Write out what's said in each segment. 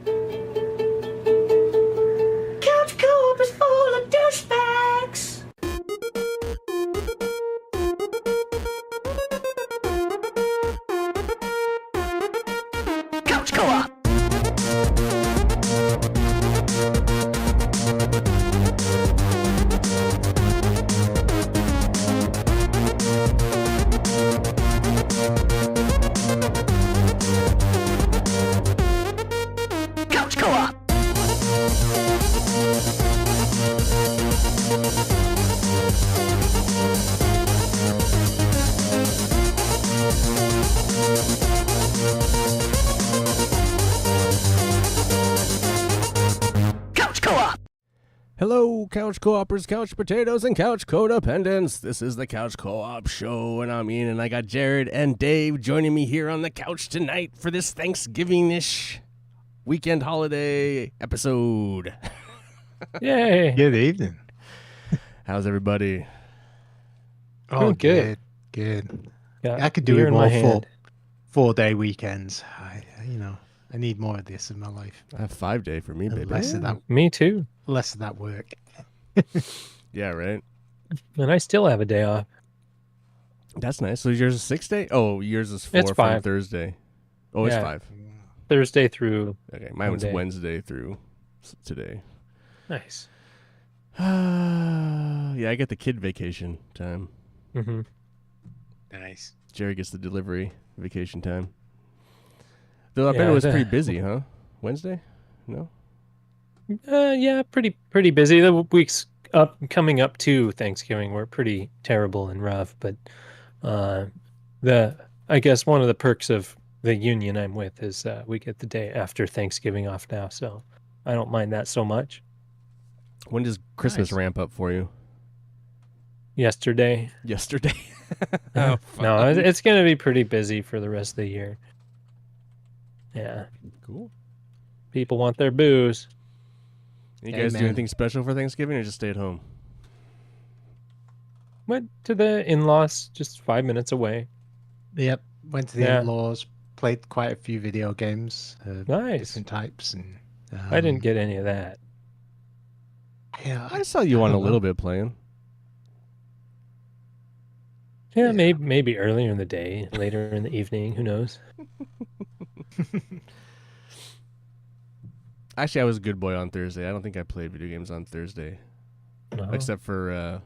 Couch Co-op is full of douchebags. Couch Co-op. Couch Co-op. Couch Co-op. Hello, Couch Co-opers, Couch Potatoes, and Couch Codependents. This is the Couch Co-op Show, and I'm Ian, and I got Jared and Dave joining me here on the couch tonight for this Thanksgiving-ish weekend holiday episode. Yay. Good evening. How's everybody? Oh, good. Good. Got I could do beer it in my more hand. 4-day weekends. I need more of this in my life. I have 5-day for me, And baby. less of Me too. that work. Yeah, right? And I still have a day off. That's nice. So yours is 6-day? Oh, yours is 4 It's from 5. Thursday. Oh, it's Yeah. 5. Thursday through. Okay, mine was Monday. Wednesday through today. Nice. Yeah, I get the kid vacation time. Mm-hmm. Nice. Jerry gets the delivery vacation time. Though I bet Yeah, it was the- pretty busy, huh? Wednesday? No? Yeah, pretty busy. The weeks coming up to Thanksgiving were pretty terrible and rough, but I guess one of the perks of the union I'm with is we get the day after Thanksgiving off now, so I don't mind that so much. When does Christmas Nice. ramp up for you? Yesterday. Yesterday. No, it's going to be pretty busy for the rest of the year. Yeah, Cool. people want their booze. You guys do Amen. anything special for Thanksgiving or just stay at home? Went to the in-laws just 5 minutes away. Yep. Went to the Yeah. in-laws. Played quite a few video games. Nice. Different types. And I didn't get any of that. Yeah. I saw you I on a don't little know. bit playing. Yeah, Yeah. maybe earlier in the day, later in the evening. Who knows? Actually, I was a good boy on Thursday. I don't think I played video games on Thursday, No. except for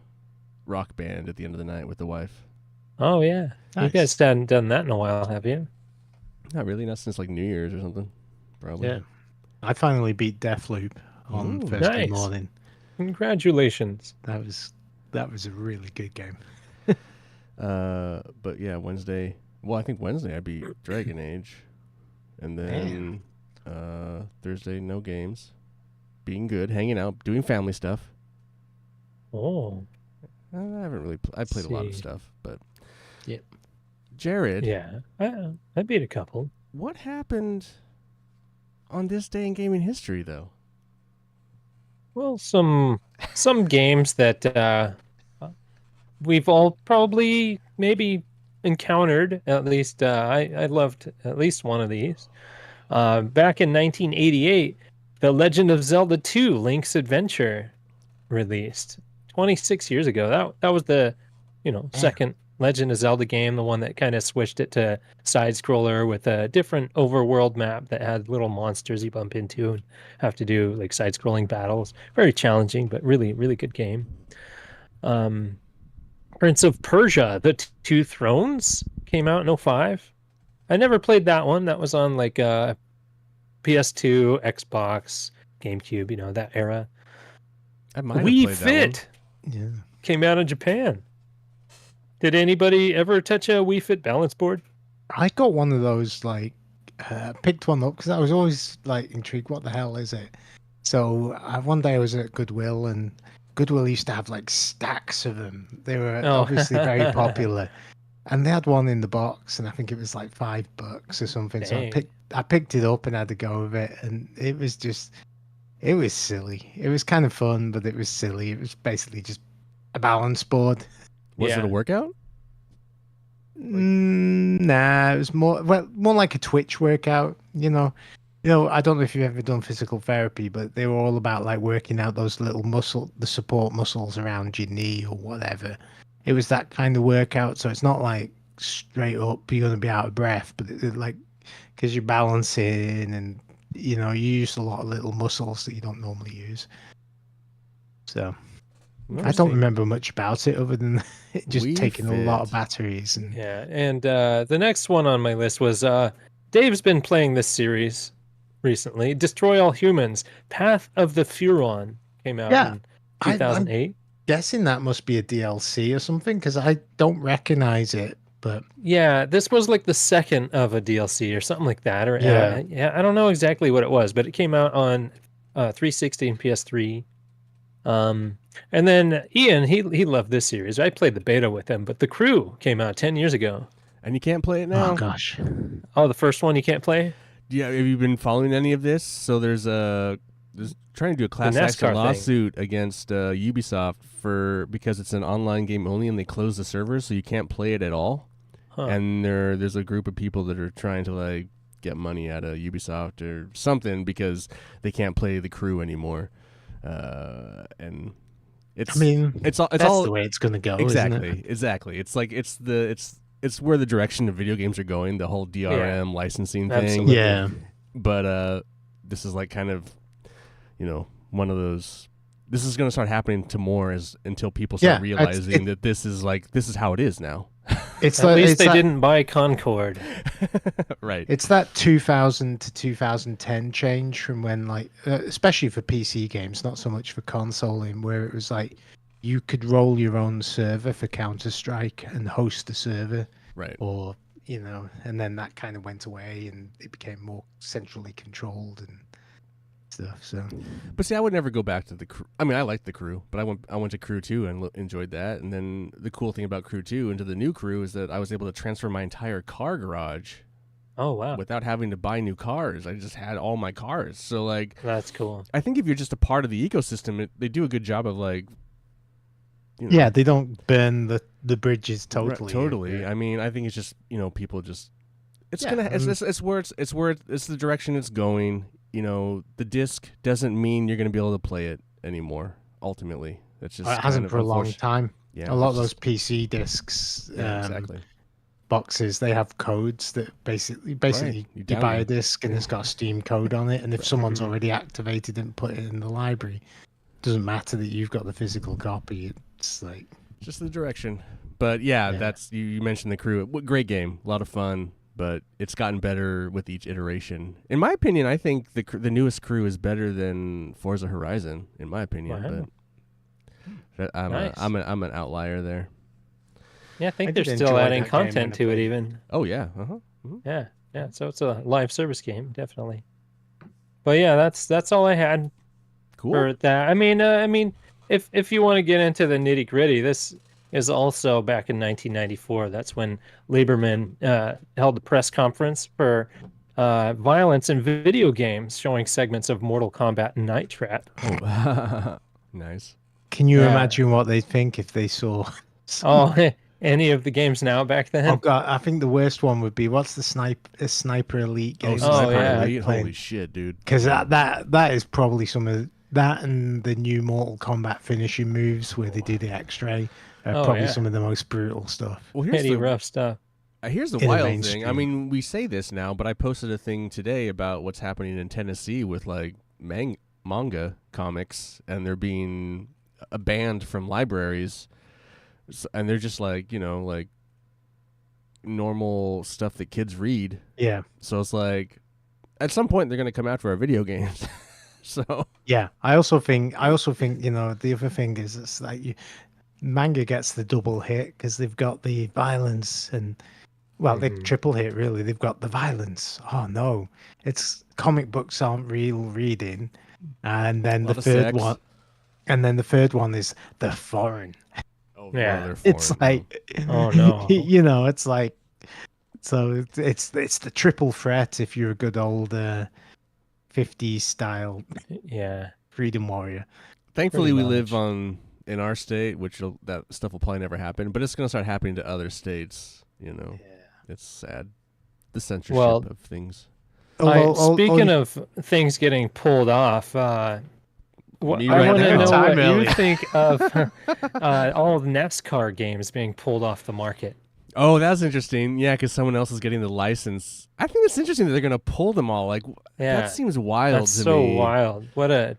Rock Band at the end of the night with the wife. Oh yeah, you Nice. guys hadn't done that in a while, have you? Not really, not since like New Year's or something. Probably. Yeah. I finally beat Deathloop on Ooh. Thursday Nice. morning. Congratulations. That was a really good game. But yeah, Wednesday. Well, I think Wednesday I beat Dragon Age, and then Thursday no games, being good, hanging out, doing family stuff. Oh, I haven't really. I played a lot of See. stuff, but Yep. Jared, yeah. I beat a couple. what happened on this day in gaming history, though? Well, some games that we've all probably maybe encountered. At least I loved at least one of these. Back in 1988, The Legend of Zelda 2: Link's Adventure released 26 years ago. That was the second Legend of Zelda game, the one that kind of switched it to side scroller with a different overworld map that had little monsters you bump into and have to do like side scrolling battles. Very challenging, but really, really good game. Prince of Persia: The Two Thrones came out in 2005. I never played that one. That was on like PS2, Xbox, GameCube, that era. I might have Wii played that one. Fit Yeah. came out in Japan. Did anybody ever touch a Wii Fit balance board? I got one of those, picked one up because I was always intrigued. What the hell is it? So one day I was at Goodwill, and Goodwill used to have stacks of them. They were Oh. obviously very popular, and they had one in the box, and I think it was like $5 or something. So Dang. I picked it up and had to go with it, and it was silly. It was kind of fun, but it was silly. It was basically just a balance board. Was it Yeah. a workout? Nah, it was more like a Twitch workout. You know, I don't know if you've ever done physical therapy, but they were all about like working out those little the support muscles around your knee or whatever. It was that kind of workout, so it's not like straight up you're gonna be out of breath, but like because you're balancing and you use a lot of little muscles that you don't normally use. So I don't Interesting. remember much about it other than it just Wii taking a lot of Fit. batteries and Yeah, and the next one on my list was Dave's been playing this series recently. Destroy All Humans: Path of the Furon came out Yeah, in I'm 2008. guessing that must be a DLC or something because I don't recognize it. But Yeah, this was like the second of a DLC or something like that. Or Yeah. yeah, I don't know exactly what it was, but it came out on 360 and PS3. And then Ian, he loved this series. I played the beta with him, but The Crew came out 10 years ago. And you can't play it now. oh gosh, Oh, the first one you can't play? Yeah, have you been following any of this? So there's trying to do a class NASCAR action thing. lawsuit against Ubisoft because it's an online game only and they close the servers so you can't play it at all. Huh. And there's a group of people that are trying to like get money out of Ubisoft or something because they can't play The Crew anymore. And it's I mean, it's all that's the way it's gonna go. Isn't it? exactly. It's like it's where the direction of video games are going, the whole DRM licensing thing. Absolutely. Yeah, But this is like kind of, one of those. This is going to start happening to more until people start Yeah, realizing that this is how it is now. it's At like least it's they that, didn't buy Concord. Right. It's that 2000 to 2010 change from when like, especially for PC games, not so much for consoling, where it was like you could roll your own server for Counter-Strike and host the server, Right. or and then that kind of went away and it became more centrally controlled and stuff. So But see, I would never go back to The Crew. I mean, I liked The Crew, but I went to Crew 2 and enjoyed that. And then the cool thing about Crew 2 into the new Crew is that I was able to transfer my entire car garage Oh, wow. without having to buy new cars. I just had all my cars. So like, That's cool. I think if you're just a part of the ecosystem, they do a good job of like, yeah, they don't burn the bridges Right, totally. totally. Yeah. I mean, I think it's just people just it's Yeah, gonna it's where it's the direction it's going. The disc doesn't mean you're gonna be able to play it anymore. Ultimately, that's just It hasn't kind of for a long unfortunate. time. Yeah, A lot of it's those PC discs, yeah, exactly. boxes, they have codes that basically You you buy a download. disc and it's got a Steam code on it, and if someone's already activated it and put it in the library, it doesn't matter that you've got the physical copy. It's like Just the direction. But yeah, Yeah. that's you mentioned The Crew. Great game, a lot of fun. But it's gotten better with each iteration. In my opinion, I think the newest Crew is better than Forza Horizon. In my opinion, Wow. but Nice. I'm an outlier there. Yeah, I think I they're did still enjoy adding that game when content I to it played it. even. Oh yeah, Yeah. So it's a live service game, definitely. But yeah, that's all I had cool. for that. I mean, if you want to get into the nitty gritty, this is also back in 1994. That's when Lieberman held a press conference for violence in video games, showing segments of Mortal Kombat and Night Trap. Oh, nice. can you Yeah. imagine what they'd think if they saw? Oh, any of the games now back then? Oh god, I think the worst one would be what's the Sniper Elite game? Oh, Oh, Sniper yeah. Elite. Holy shit, dude. Because that is probably some of that and the new Mortal Kombat finishing moves where they do the X-ray are Oh, probably yeah. some of the most brutal stuff. Well, Pretty rough stuff. Here's the in the wild thing. mainstream. I mean, we say this now, but I posted a thing today about what's happening in Tennessee with like manga comics, and they're being banned from libraries, and they're just like like normal stuff that kids read. Yeah, So it's like, at some point they're gonna come out for our video games. So yeah. I also think the other thing is it's like manga gets the double hit because they've got the violence and the triple hit really. They've got the violence. Oh no, it's comic books aren't real reading, and then Lot the of third sex. one, and then the third one is the foreign. Yeah. they're It's foreign, like, Oh, no. it's like, so it's the triple threat if you're a good old 50s style Yeah. freedom warrior. Thankfully, we Pretty live much. in our state, that stuff will probably never happen. But it's going to start happening to other states. It's sad, the censorship Well, of things. Speaking of things getting pulled off, I Me want right to now. know Time what you earlier. think of all the NASCAR games being pulled off the market. Oh, that's interesting. Yeah, because someone else is getting the license. I think it's interesting that they're going to pull them all. Like, Yeah, that seems wild that's to so me. wild. What a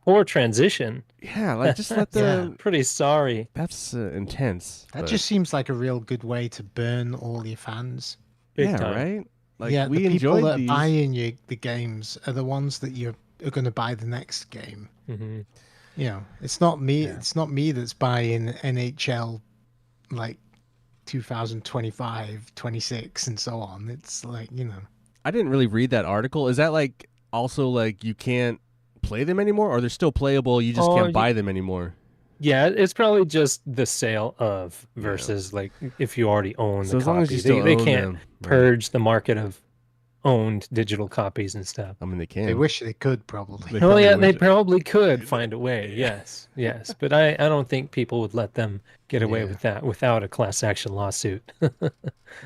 poor transition. Yeah, like just let the. Pretty sorry. That's intense. That but- just seems like a real good way to burn all your fans. Big yeah, time. right. Like yeah, we the people enjoyed that these. are buying the games are the ones that are going to buy the next game. Hmm. You know, it's not me. Yeah. It's not me that's buying NHL like 2025, 26, and so on. It's like, you know. I didn't really read that article. Is that like also like you can't play them anymore, or they're still playable? You just Oh, can't buy them anymore. Yeah, it's probably just the sale of versus like if you already own So the as long as copy. you still they own can't them, right. purge the market of owned digital copies and stuff. I mean, they can. They wish they could probably. They Oh yeah, probably they wish- probably could find a way. Yes, yes, but I don't think people would let them get away Yeah. with that without a class action lawsuit.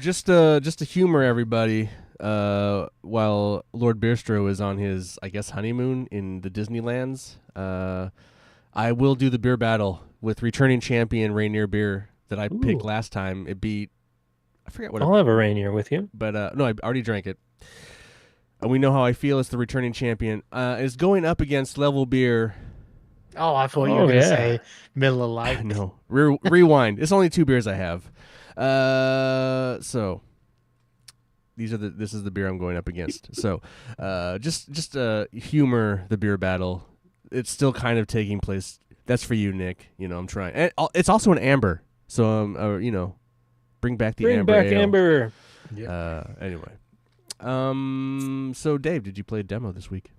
Just to humor everybody, while Lord Beerstro is on his, I guess, honeymoon in the Disneylands, I will do the beer battle with returning champion Rainier Beer that I picked Ooh. last time. It beat, I forget what, I'll have a Rainier with you. but no, I already drank it. And we know how I feel as the returning champion. Is going up against Level Beer. Oh, I thought you were Oh, going to yeah. say Miller Lite. No, rewind. It's only 2 beers I have. So this is the beer I'm going up against. So, just humor the beer battle. It's still kind of taking place. That's for you, Nick. You know, I'm trying. And it's also an amber. So, you know, bring back the Bring amber. back ale. Amber. Anyway. So Dave, did you play a demo this week?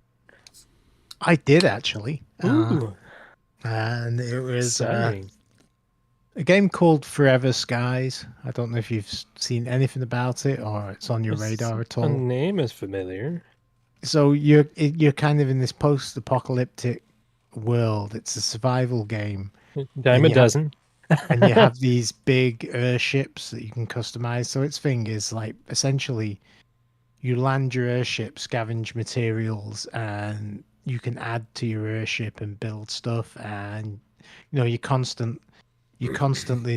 I did actually. Ooh, And it was exciting. a game called Forever Skies. I don't know if you've seen anything about it or it's on your radar at The all. name is familiar. So you're kind of in this post-apocalyptic world. It's a survival game, Dime a yeah. dozen. and you have these big airships that you can customize. So its thing is like essentially you land your airship, scavenge materials, and you can add to your airship and build stuff. And you know you constantly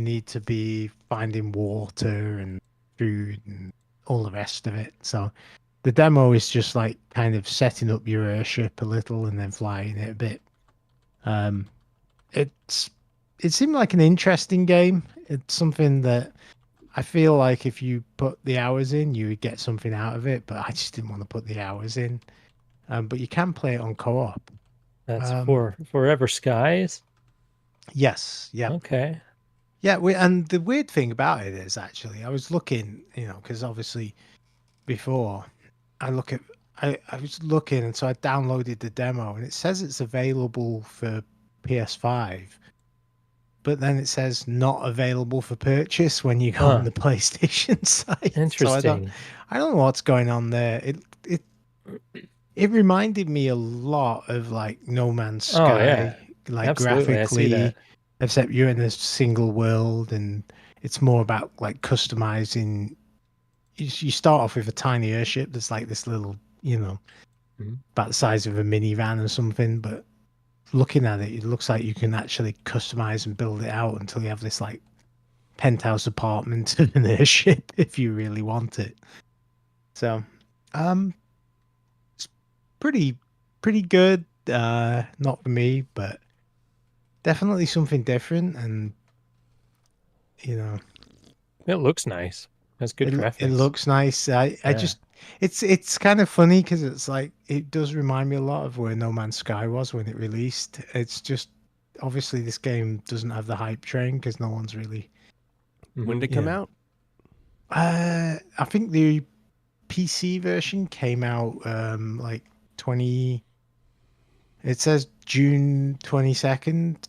need to be finding water and food and all the rest of it. So the demo is just like kind of setting up your airship a little and then flying it a bit. It seemed like an interesting game. It's something that I feel like if you put the hours in, you would get something out of it. But I just didn't want to put the hours in. But you can play it on co-op. That's Um, for Forever Skies. Yes, yeah. Okay. Yeah, and the weird thing about it is actually, I was looking, you know, because obviously before I was looking, and so I downloaded the demo, and it says it's available for PS5, but then it says not available for purchase when you go on the PlayStation site. So Interesting. I don't know what's going on there. It reminded me a lot of like No Man's Sky, Oh, yeah. like Absolutely, I see graphically, that. except you're in a single world, and it's more about like customizing. You start off with a tiny airship that's like this little, you know, Mhm. about the size of a minivan or something. But looking at it, it looks like you can actually customize and build it out until you have this like penthouse apartment and an airship if you really want it. So, it's pretty good. Not for me, but definitely something different, and you know, It looks nice. That's good graphics. it looks nice. I Yeah. just it's kind of funny because it's like it does remind me a lot of where No Man's Sky was when it released. It's just obviously this game doesn't have the hype train because no one's really. When did it come Yeah. out? I think the PC version came out like 20. It says June 22nd,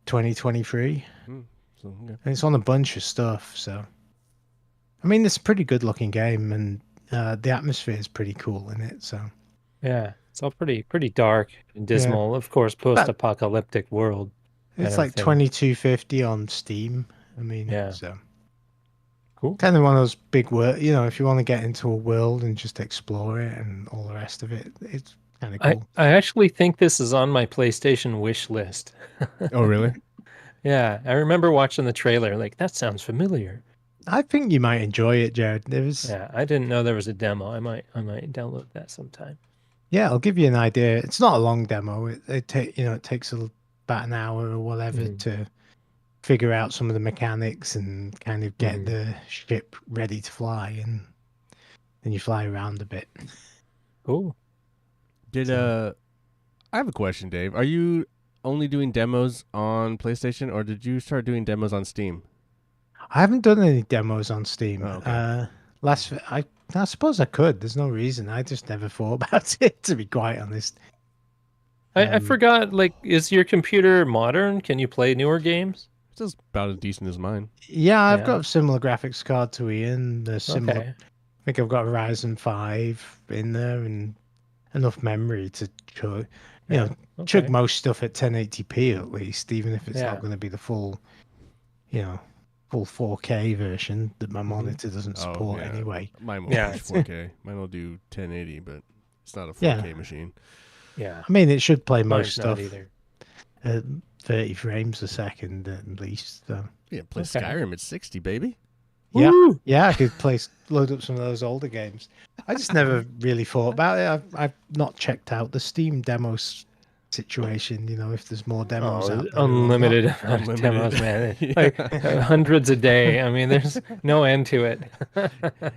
2023. So, okay. And it's on a bunch of stuff, so I mean it's a pretty good looking game, and the atmosphere is pretty cool in it. So Yeah, it's all pretty dark and dismal. Of course, post-apocalyptic world. it's kind like of thing. 22.50 on Steam. I mean, Yeah. so Cool. Kind of one of those big world, if you want to get into a world and just explore it and all the rest of it, it's kind of cool. I actually think this is on my PlayStation wish list. Oh, really? Yeah, I remember watching the trailer. Like, that sounds familiar. I think you might enjoy it, Jared. Yeah, I didn't know there was a demo. I might download that sometime. Yeah, I'll give you an idea. It's not a long demo. It takes about an hour or whatever Mhm. to figure out some of the mechanics and kind of get Mhm. the ship ready to fly, and then you fly around a bit. Cool. Did I have a question, Dave. Are you only doing demos on PlayStation, or did you start doing demos on Steam? I haven't done any demos on Steam. Oh, okay. I suppose I could. There's no reason. I just never thought about it, to be quite honest. I forgot. Like, is your computer modern? Can you play newer games? It's just about as decent as mine. Yeah, I've Yeah. got a similar graphics card to Ian. The similar. Okay. I think I've got a Ryzen 5 in there and enough memory to chug, Yeah. chug Okay. most stuff at 1080p at least, even if it's Yeah. not going to be the full 4K version that my monitor doesn't Oh, support yeah. anyway. Mine won't Yeah, do it's- 4K. Mine will do 1080, but it's not a Yeah. 4K machine. Yeah. I mean, it should play Mine's most not stuff either. at 30 frames a second at least. So. Yeah, play Okay. Skyrim at 60, baby. Yeah, Woo! yeah, I could load up some of those older games. I just never really thought about it. I've not checked out the Steam demos situation. If there's more demos Oh, out there. or not. unlimited amount of Unlimited. demos, man. Yeah. Like hundreds a day. I mean, there's no end to it.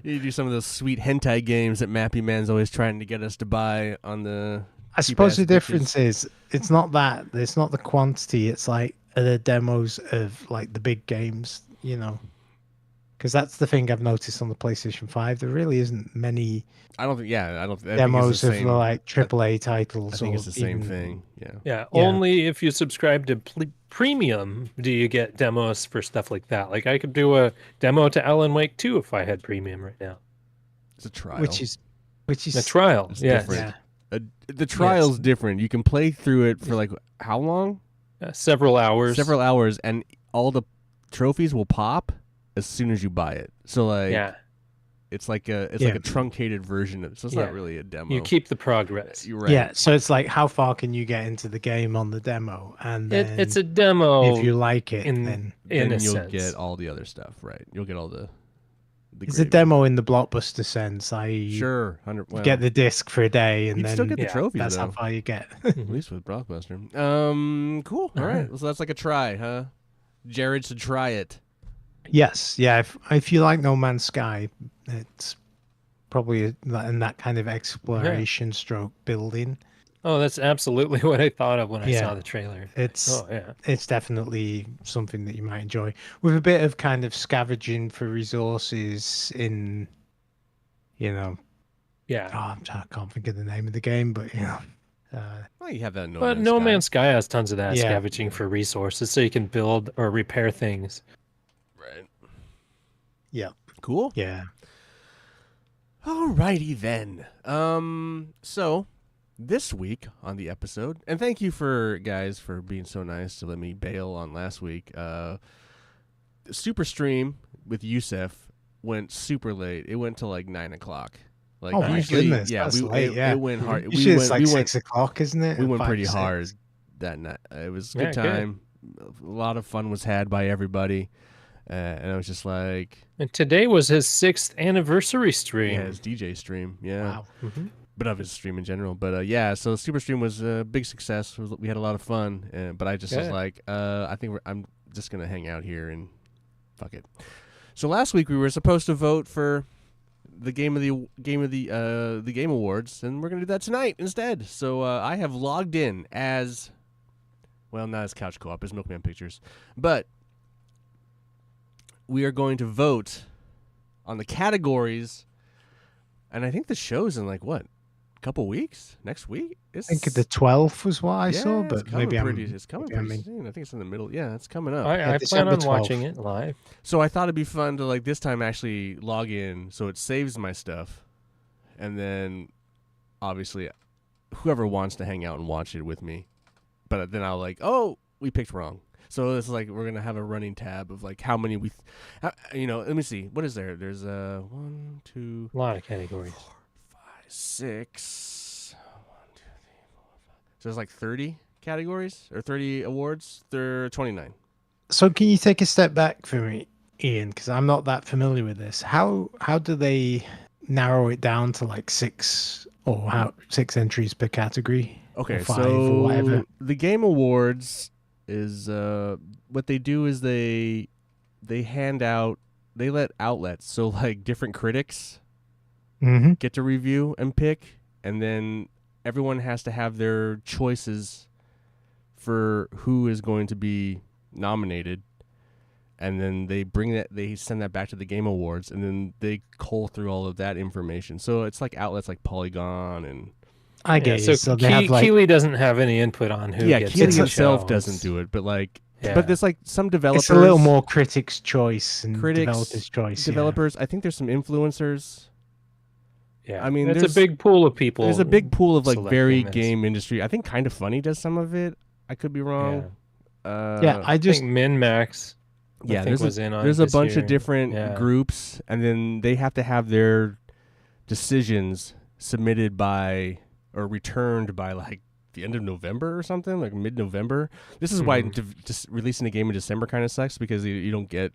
You do some of those sweet hentai games that Mappy Man's always trying to get us to buy on the. I suppose the cheap-ass difference is it's not that. It's not the quantity. It's like the demos of like the big games. Because that's the thing I've noticed on the PlayStation 5. There really isn't many I don't think. Yeah, I don't. I demos think of it's the the same, like AAA titles. I think or it's the same even- thing. Yeah. Yeah, Yeah. only if you subscribe to premium do you get demos for stuff like that. Like, I could do a demo to Alan Wake 2 if I had premium right now. It's a trial. Which is The trial. It's Yes. different. yeah. The trial's different. You can play through it for like how long? Several hours. Several hours, and all the trophies will pop as soon as you buy it. So like, Yeah. it's like a Yeah. truncated version of. So it's Yeah. not really a demo. You keep the progress. You're right. Yeah, so it's like how far can you get into the game on the demo, and then It's a demo. if you like it, in- then in then a you'll sense. get all the other stuff. Right. You'll get all the. it's a gravy. demo in the blockbuster sense. You Sure. 100. Well, get the disc for a day, and you'd then still get the Yeah, trophies that's though. how far you get. At least with Blockbuster. Cool. All right. So that's like a try, huh? Jared should try it. Yes, yeah. If you like No Man's Sky, it's probably in that kind of exploration stroke building. Oh, that's absolutely what I thought of when I Yeah. saw the trailer. It's Oh, yeah. it's definitely something that you might enjoy with a bit of kind of scavenging for resources in, Yeah. I can't think of the name of the game, but Well, you have that in No But Man's No Sky. Man's Sky has tons of that Yeah. scavenging for resources so you can build or repair things. Right. yeah, Cool. yeah. Alrighty then. So this week on the episode, and thank you for guys for being so nice to let me bail on last week. Super stream with Yusef went super late. It went to like 9 o'clock. Like Oh my usually, goodness, yeah, that's late, yeah. it went hard. Usually it's like we 6 o'clock, isn't it? we Or went 5 pretty or 6? hard that night. It was a Yeah, good good. time. A lot of fun was had by everybody, and I was just like, And today was his 6th anniversary stream. yeah, his DJ stream, yeah. Wow. Mhm. But of his stream in general. But yeah, so Super Stream was a big success. We had a lot of fun. But I just was Good. like, I think I'm just gonna hang out here and fuck it. So last week we were supposed to vote for the game awards, and we're gonna do that tonight instead. So I have logged in as, well, not as Couch Co-op, as Milkman Pictures, but we are going to vote on the categories. And I think the show's in like what? Couple weeks? Next week? I think the 12th was what I saw, it's but coming maybe it's coming maybe I'm pretty in- soon. I think it's in the middle. Yeah, it's coming up. I plan December on 12th. watching it live. So I thought it'd be fun to like this time actually log in so it saves my stuff. And then obviously whoever wants to hang out and watch it with me. But then I'll like, oh, we picked wrong. So it's like we're gonna have a running tab of like how many let me see. What is there? There's 1, 2, A lot of categories. 4, 5, 6. 1, 2, 3, 4, 5. So there's like 30 categories or 30 awards. They're 29. So can you take a step back for me, Ian? Because I'm not that familiar with this. How do they narrow it down to like 6 or 6 entries per category? Okay, or 5 so or whatever. the Game Awards is what they do is they let outlets, so like different critics Mm-hmm. get to review and pick, and then everyone has to have their choices for who is going to be nominated, and then they send that back to the Game Awards, and then they cull through all of that information. So it's like outlets like Polygon and I get you. So they have like Keeley doesn't have any input on who gets Keeley in himself shows. doesn't do it, but like, Yeah. but there's like some developers. it's a little more critics' choice and Critics, developers' choice. yeah. developers. I think there's some influencers. Yeah, I mean, it's a there's- big pool of people. There's a big pool of like selecting very this. game industry. I think Kind of Funny does some of it. I could be wrong. Yeah, I I just think MinMax. Yeah, think was in on there's a this bunch year. of different Yeah. groups, and then they have to have their decisions submitted by or returned by like the end of November or something, like mid-November. This is why just releasing a game in December kind of sucks, because you don't get,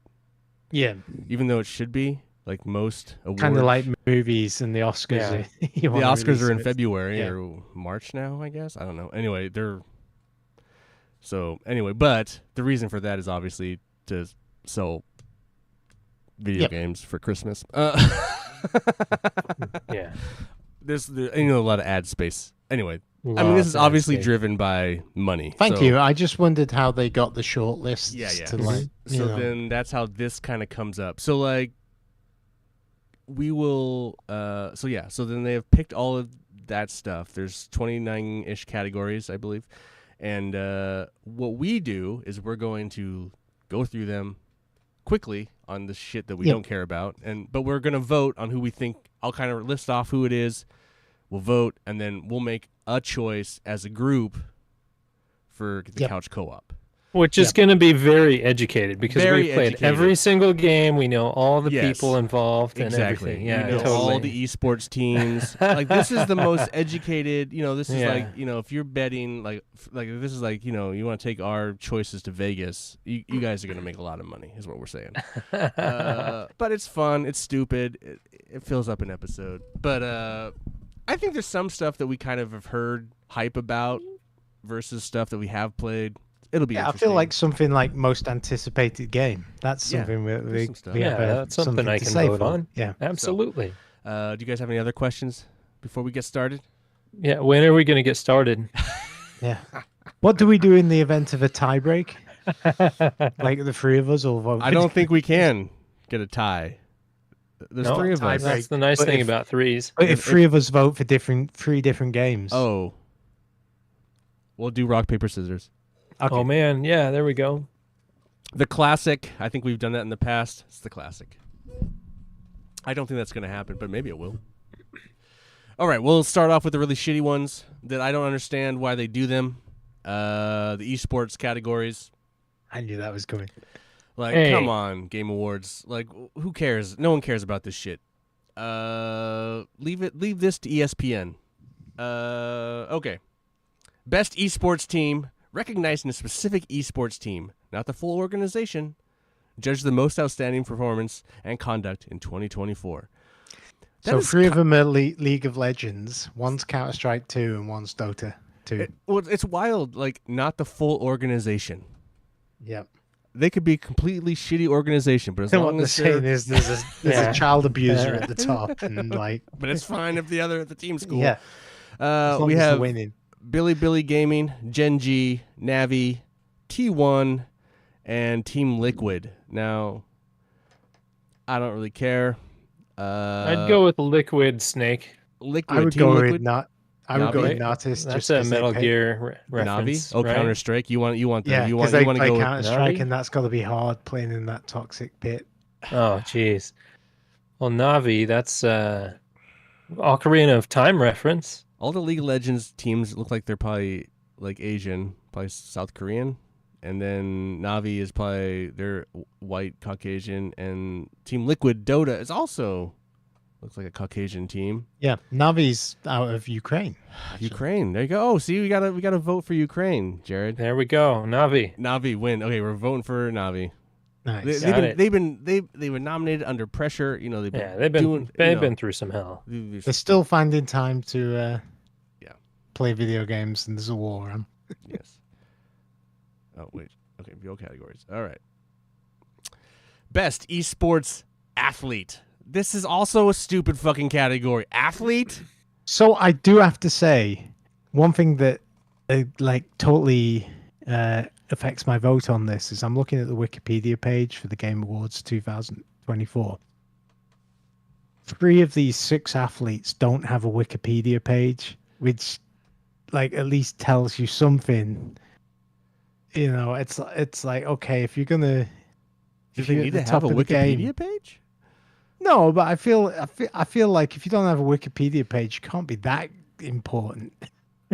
even though it should be like most awards. kind of like movies and the Oscars. Yeah. You The wanna Oscars release are in it. February Yeah. or March now, I guess. I don't know. Anyway, but the reason for that is obviously to sell video Yep. games for Christmas. Yeah. There's a lot of ad space. Anyway, I mean, this Lots is of obviously space. driven by money. Thank so- you. I just wondered how they got the short lists Yeah, yeah. to like. you So know. then that's how this kind of comes up. So like we will so then they have picked all of that stuff. There's 29-ish categories, I believe. And what we do is we're going to go through them quickly on the shit that we Yep. don't care about, but we're going to vote on who we think. I'll kind of list off who it is. We'll vote, and then we'll make a choice as a group for the Yep. couch co-op. Which is going to be very educated because Very we played educated. every single game. We know all the Yes. people involved and Exactly. everything. Yeah, you know totally. all the esports teams. Like this is the most educated. This is Yeah. like if you're betting like this is like you want to take our choices to Vegas. You guys are gonna make a lot of money, is what we're saying. But it's fun. It's stupid. It fills up an episode. But I think there's some stuff that we kind of have heard hype about versus stuff that we have played. It'll be. Yeah, I interesting. feel like something like most anticipated game. That's Yeah, something there's we some stuff. we have Yeah, that's something I to can say vote for. on. Yeah. Absolutely. Do you guys have any other questions before we get started? Yeah. When are we going to get started? Yeah. What do we do in the event of a tie break? Like the three of us all vote? I don't think we can get a tie. There's No, three of us. tiebreak. That's the nice But thing if- about threes. But if three of us vote for three different games. Oh. We'll do rock, paper, scissors. Okay. Oh man, yeah, there we go. The classic. I think we've done that in the past. It's the classic. I don't think that's going to happen, but maybe it will. All right, we'll start off with the really shitty ones that I don't understand why they do them. The esports categories. I knew that was coming. Like, Hey. come on, Game Awards. Like, who cares? No one cares about this shit. Leave this to ESPN. Okay. Best esports team, recognizing a specific esports team, not the full organization. Judge the most outstanding performance and conduct in 2024. That So is three of them are League of Legends. One's Counter Strike 2 and one's Dota 2. it's wild. Like, not the full organization. Yep. They could be a completely shitty organization, but as So what long they're as saying they're, is there's Yeah. a child abuser at the top, and like but it's fine if the team's cool. yeah, as long We as they're have winning. Billy Gaming, Gen G, Navi, T1, and Team Liquid. Now, I don't really care. I'd go with Liquid Snake. Liquid. I would Team go Liquid. with not. I would go Navi? with Natus. That's just a 'cause they Metal pay- Gear reference. Navi. Oh, right? Counter Strike. You want them. Yeah, you because want they to play go with Counter Strike, Navi? and that's got to be hard playing in that toxic pit. Oh, jeez. Well, Navi, that's Ocarina of Time reference. all the League of Legends teams look like they're probably like Asian, probably South Korean, and then Navi is probably they're white Caucasian, and Team Liquid Dota is also looks like a Caucasian team. Yeah, Navi's out of Ukraine. actually. Ukraine. There you go. Oh, see, we gotta vote for Ukraine, Jared. There we go. Navi. Navi win. Okay, we're voting for Navi. Nice. Got it. They've been nominated under pressure. You know, they've been Yeah, they've been doing, they've been through some hell. They're still finding time to Yeah. play video games, and there's a war on. Yes. Oh wait. Okay, view categories. All right. Best esports athlete. This is also a stupid fucking category. Athlete? So I do have to say, one thing that like totally affects my vote on this is I'm looking at the Wikipedia page for the Game Awards 2024. 3 of these 6 athletes don't have a Wikipedia page, which like at least tells you something. You know, it's like, okay, if you're gonna Do if they you're need at to the have top a of the game, Wikipedia page? no, but I feel like if you don't have a Wikipedia page, you can't be that important.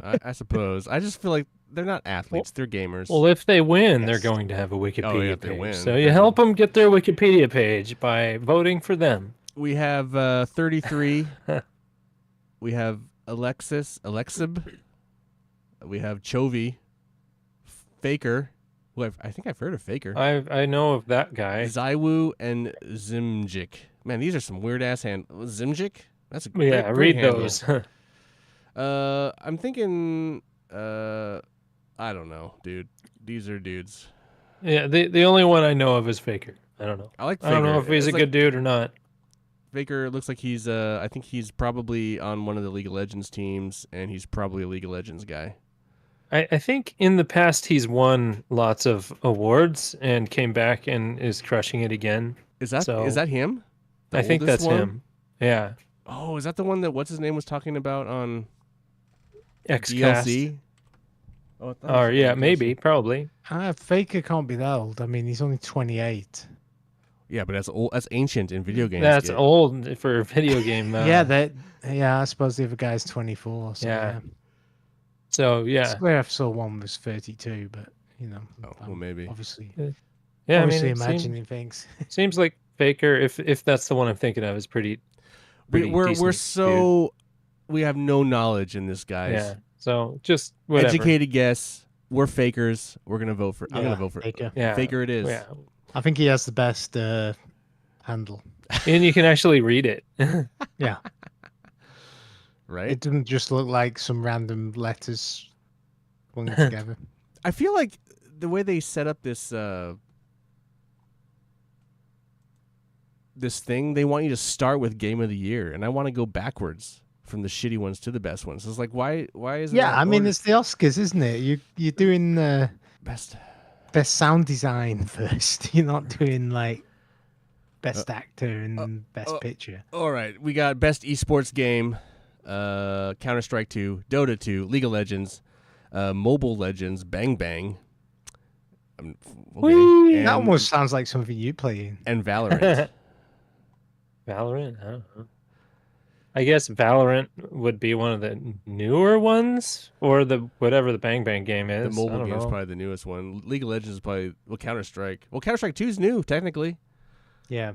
I suppose. I just feel like they're not athletes. They're gamers. Well, if they win, they're Yes. going to have a Wikipedia if they page. win, So you help them get their Wikipedia page by voting for them. We have 33. We have Alexib. We have Chovy. Faker. Who I think I've heard of Faker. I know of that guy. Zaiwu and Zimjik. Man, these are some weird ass Zimjik? That's a Yeah, great read handle. those. I'm thinking I don't know, dude. These are dudes. Yeah, the only one I know of is Faker. I don't know. I like Faker. I don't know if he's a It's like good dude or not. Faker looks like he's I think he's probably on one of the League of Legends teams, and he's probably a League of Legends guy. I think in the past he's won lots of awards and came back and is crushing it again. Is that So- him? The I think oldest that's one? him. Yeah. Oh, is that the one that what's his name was talking about on XCast. DLC? Oh, I thought it Or was yeah, DLC. maybe, probably. Faker can't be that old. I mean, he's only 28. Yeah, but that's old. That's ancient in video games. That's Git. old for a video game. Yeah, I suppose the other guy's 24. So Yeah. yeah. So yeah, Square Episode 1 was 32, but you know, Oh, well, I'm maybe. obviously yeah. I mean, obviously it imagining things. seems like Faker, if that's the one I'm thinking of, is pretty. We're decent dude. so we have no knowledge in this, guys. Yeah. So just whatever. Educated guess. We're fakers. We're gonna vote for. I'm Yeah, gonna vote for Faker. Yeah. Faker. It is. Yeah. I think he has the best handle. And you can actually read it. Yeah, Right. it doesn't just look like some random letters flung together. I feel like the way they set up this this thing, they want you to start with Game of the Year, and I want to go backwards from the shitty ones to the best ones. It's like why is it? Yeah, not I mean ordered it's the Oscars, isn't it? You're doing best. best sound design first. You're not doing like best actor and best picture. All right, we got best esports game, Counter Strike 2, Dota 2, League of Legends, Mobile Legends, Bang Bang. Okay, Whee! and, That almost sounds like something you play in. and Valorant. Valorant? I don't know. I guess Valorant would be one of the newer ones, or the whatever the Bang Bang game The is. I mobile don't game is know. probably the newest one. League of Legends is probably Counter Strike. Well, Counter Strike 2 is new technically. Yeah.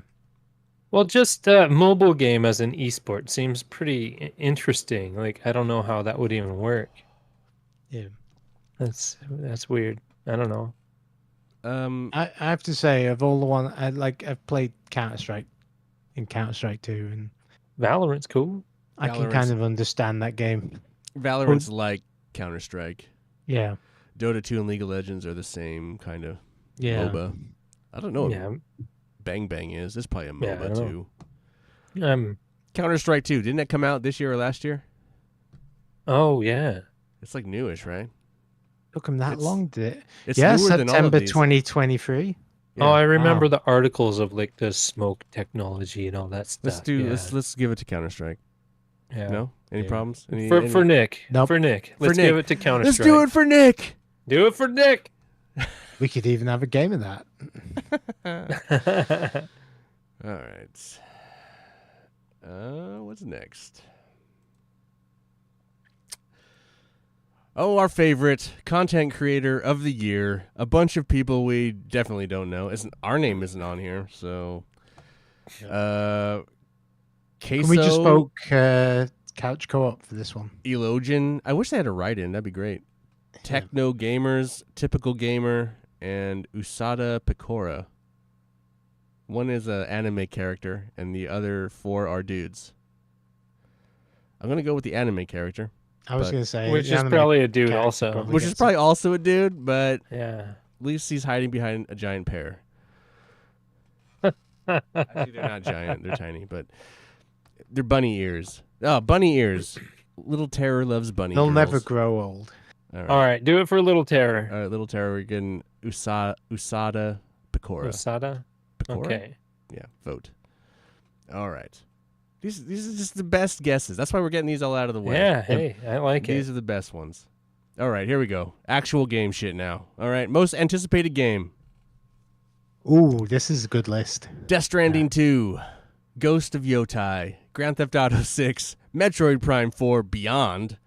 Well, just mobile game as an esport seems pretty interesting. Like I don't know how that would even work. Yeah. That's weird. I don't know. I have to say, of all the one I've played Counter Strike in Counter Strike 2, and Valorant's cool. I can Valorant's- kind of understand that game. Valorant's like Counter Strike. Yeah. Dota 2 and League of Legends are the same kind of Yeah. MOBA. I don't know what Yeah. Bang Bang is. It's probably a Yeah, I MOBA don't too. know. Counter Strike 2, didn't that come out this year or last year? Oh yeah. It's like newish, right? Took them that It's- long, did it? It's Yeah, newer than all of September these. 2023. Yeah. Oh, I remember the articles of like the smoke technology and all that stuff. Let's do yeah. let's give it to Counter Strike. Yeah. No? Any Yeah. problems? Any, For Nick. Nope. For Nick. For Let's Nick. give it to Counter Let's Strike. do it for Nick. Do it for Nick. We could even have a game of that. All right. What's next? Oh, our favorite content creator of the year. A bunch of people we definitely don't know. Our name isn't on here, so. Queso, Can we just vote Couch Co-op for this one? Elogian. I wish they had a write-in. That'd be great. Techno Gamers, Typical Gamer, and Usada Picora. One is an anime character, and the other 4 are dudes. I'm going to go with the anime character. I was going to say... Which is probably a dude also. Which is probably also a dude, but yeah. at least he's hiding behind a giant pear. Actually, they're not giant. They're tiny, but they're bunny ears. Oh, bunny ears. Little Terror loves bunny They'll girls. never grow old. All right, do it for Little Terror. All right, Little Terror, we're getting Usada Picora. Usada? Picora? Okay. Yeah, vote. All right. These are just the best guesses. That's why we're getting these all out of the way. Yeah, hey, I like it. These are the best ones. All right, here we go. Actual game shit now. All right, most anticipated game. Ooh, this is a good list. Death Stranding 2, Ghost of Yotai, Grand Theft Auto 6, Metroid Prime 4 Beyond,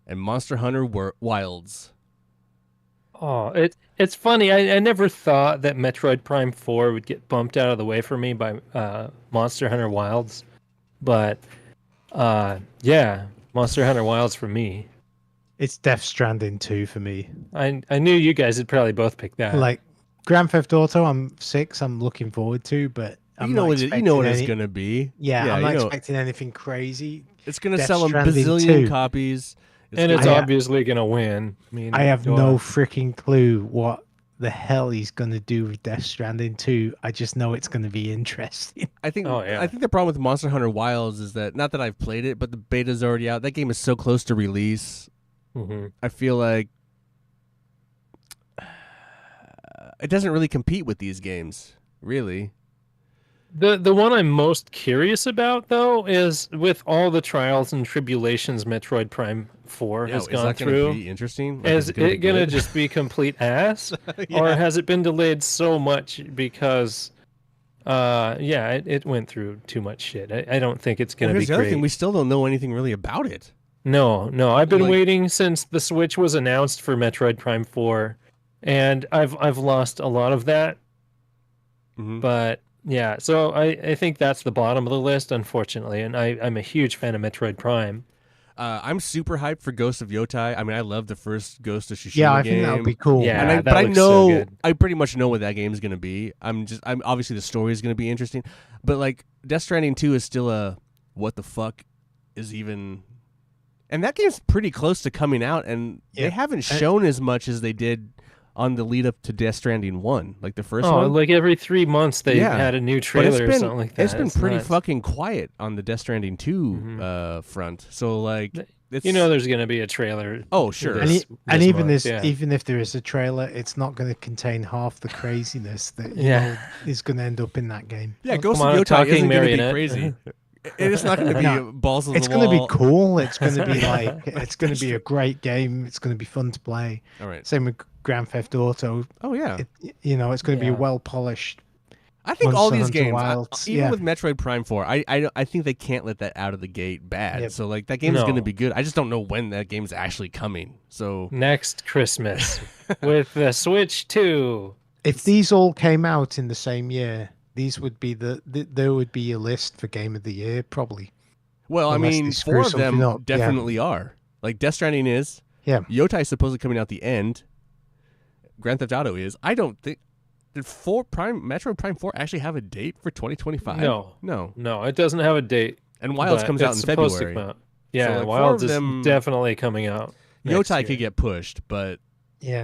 and Monster Hunter Wilds. Oh, it's funny. I never thought that Metroid Prime 4 would get bumped out of the way for me by Monster Hunter Wilds. But, yeah, Monster Hunter Wilds for me. It's Death Stranding 2 for me. I knew you guys would probably both pick that. Like, Grand Theft Auto, I'm looking forward to, but you know what it's going to be. Yeah, I'm not expecting anything crazy. It's going to Death sell a Stranding bazillion 2. copies. It's obviously going to win. I have no freaking clue what the hell he's going to do with Death Stranding 2. I just know it's going to be interesting. I think the problem with Monster Hunter Wilds is that, not that I've played it, but the beta's already out. That game is so close to release. Mm-hmm. I feel like it doesn't really compete with these games, really. The one I'm most curious about, though, is with all the trials and tribulations Metroid Prime 4 has gone through. Is that be interesting? Is it going to just be complete ass? Yeah. Or has it been delayed so much because, it went through too much shit? I don't think it's going to be the other great. thing, we still don't know anything really about it. No. I've been waiting since the Switch was announced for Metroid Prime 4, and I've lost a lot of that. Mm-hmm. But... yeah, so I think that's the bottom of the list, unfortunately, and I'm a huge fan of Metroid Prime. I'm super hyped for Ghost of Yotai. I mean, I love the first Ghost of Tsushima Yeah, I game. think that would be cool. Yeah, but I know, so good. I pretty much know what that game is going to be. I'm obviously the story is going to be interesting, but like Death Stranding 2 is still a what the fuck is even, and that game's pretty close to coming out, and they haven't shown as much as they did on the lead up to Death Stranding 1, like the first one. Like every 3 months they had a new trailer or something like that. It's been pretty fucking quiet on the Death Stranding 2 front. So like, there's going to be a trailer. Oh sure. And even if there is a trailer, it's not going to contain half the craziness that is going to end up in that game. Yeah, Ghost of Yotai isn't going to be crazy. It's not going to be balls of the wall. It's going to be cool. It's going to be like, it's going to be a great game. It's going to be fun to play. All right. Same with Grand Theft Auto. Oh yeah. It's going to be a well polished. I think all these games, Wilds, even with Metroid Prime 4, I think they can't let that out of the gate bad. Yep. So like that game is going to be good. I just don't know when that game's actually coming. So next Christmas with the Switch 2. If these all came out in the same year, these would be there would be a list for Game of the Year probably. Well, unless I mean, 4 of them definitely are. Like Death Stranding is. Yeah. Yotai is supposedly coming out the end. Grand Theft Auto is. I don't think. Did Metroid Prime 4 actually have a date for 2025? No, it doesn't have a date. And Wilds comes out in February. Yeah, so like Wilds is definitely coming out. Yotai could get pushed, but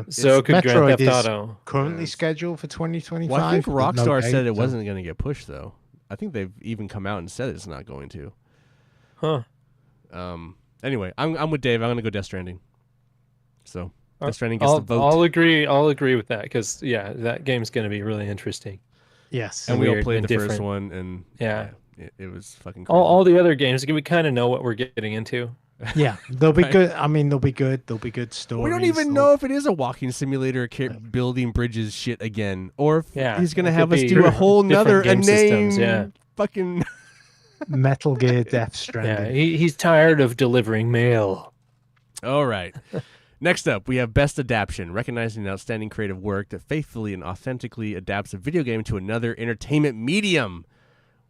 so could Grand Theft Auto. Currently scheduled for 2025. Well, I think Rockstar said it wasn't going to get pushed though. I think they've even come out and said it's not going to. Huh. Anyway, I'm with Dave. I'm going to go Death Stranding. So. Death Stranding gets the vote. I'll agree with that because that game's going to be really interesting. Yes, and we all played the first one, and it was fucking cool. All the other games, we kind of know what we're getting into. Yeah, they'll be good. I mean, they'll be good. They'll be good stories. We don't even know if it is a walking simulator, building bridges shit again, or if he's going to have us do a whole nother fucking Metal Gear Death Stranding. Yeah, he's tired of delivering mail. All right. Next up, we have Best Adaptation, recognizing an outstanding creative work that faithfully and authentically adapts a video game to another entertainment medium.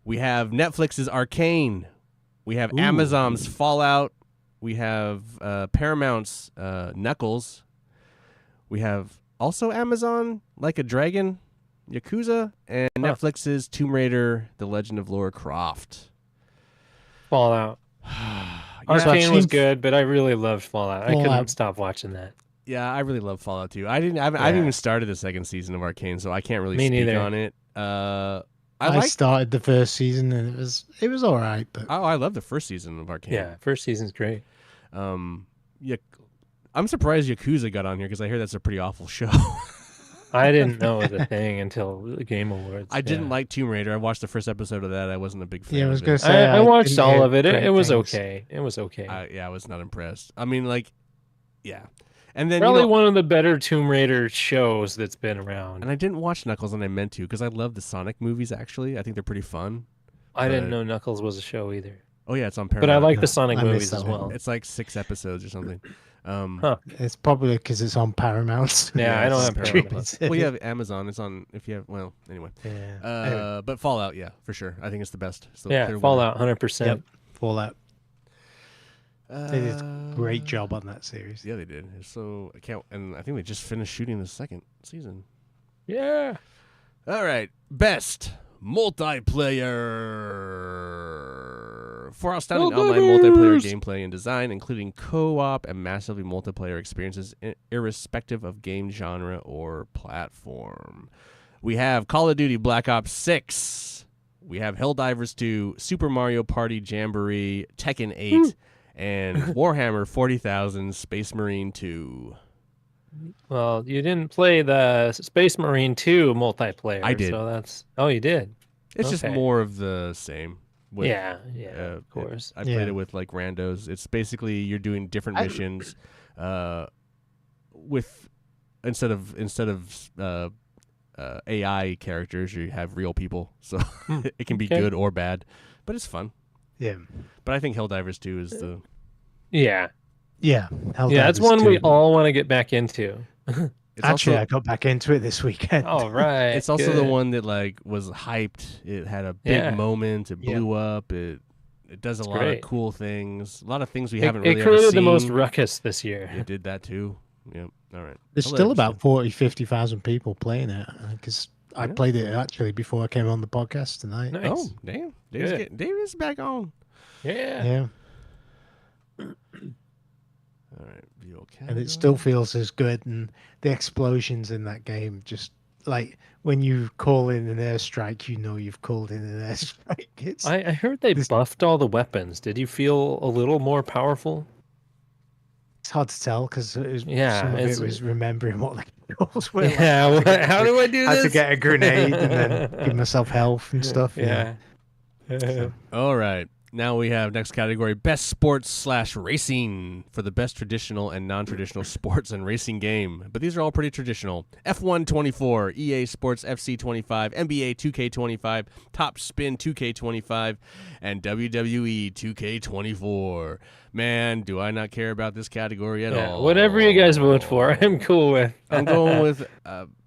We have Netflix's Arcane. We have Amazon's Fallout. We have Paramount's Knuckles. We have also Amazon, Like a Dragon, Yakuza, and Netflix's Tomb Raider, The Legend of Lara Croft. Fallout. Arcane was good, but I really loved Fallout. I couldn't stop watching that. Yeah, I really love Fallout too. I haven't even started the second season of Arcane, so I can't really speak on it. I started the first season and it was all right, but I love the first season of Arcane. Yeah, first season's great. I'm surprised Yakuza got on here because I hear that's a pretty awful show. I didn't know it was a thing until the Game Awards. I didn't like Tomb Raider. I watched the first episode of that. I wasn't a big fan. Yeah, I was going to say I watched all of it. It was okay. It was okay. I was not impressed. I mean, yeah. And then probably one of the better Tomb Raider shows that's been around. And I didn't watch Knuckles, and I meant to because I love the Sonic movies. Actually, I think they're pretty fun. I didn't know Knuckles was a show either. Oh yeah, it's on Paramount. But I like the Sonic movies as well. It's like 6 episodes or something. It's probably because it's on Paramount. Yeah, I don't have Paramount. Well, you have Amazon. It's on if you have. Well, anyway. Yeah. Anyway. But Fallout, yeah, for sure. I think it's the best. So Fallout, 100%. Yep, Fallout. They did a great job on that series. Yeah, they did. So I think they just finished shooting the second season. Yeah. All right, best multiplayer for outstanding online multiplayer gameplay and design, including co-op and massively multiplayer experiences, irrespective of game genre or platform. We have Call of Duty Black Ops 6. We have Helldivers 2, Super Mario Party Jamboree, Tekken 8, and Warhammer 40,000 Space Marine 2. Well, you didn't play the Space Marine 2 multiplayer. I did. So that's... Oh, you did? It's just more of the same. Of course. I played it with like randos. It's basically you're doing different missions with instead of AI characters, you have real people. So it can be good or bad, but it's fun. Yeah. But I think Helldivers 2 is the Yeah. Yeah. It's one we all want to get back into. I got back into it this weekend. All right. It's also the one that like was hyped. It had a big moment. It blew up. It does a lot of cool things. A lot of things we haven't really ever seen. It created the most ruckus this year. It did that too. Yep. All right. There's still about 40,000-50,000 people playing it because I played it actually before I came on the podcast tonight. Nice. Oh, damn. Dave is back on. Yeah. All right. And it still feels as good, and the explosions in that game, just like when you call in an airstrike, you know you've called in an airstrike. I heard they buffed all the weapons. Did you feel a little more powerful? It's hard to tell because some of it was remembering what the controls were. Yeah, how do I do this? I had to get a grenade and then give myself health and stuff. Yeah. All right. Now we have next category, best sports / racing for the best traditional and non-traditional sports and racing game. But these are all pretty traditional. F1 24, EA Sports FC 25, NBA 2K25, Top Spin 2K25, and WWE 2K24. Man, do I not care about this category at all. Whatever you guys vote for, I'm cool with. I'm going with,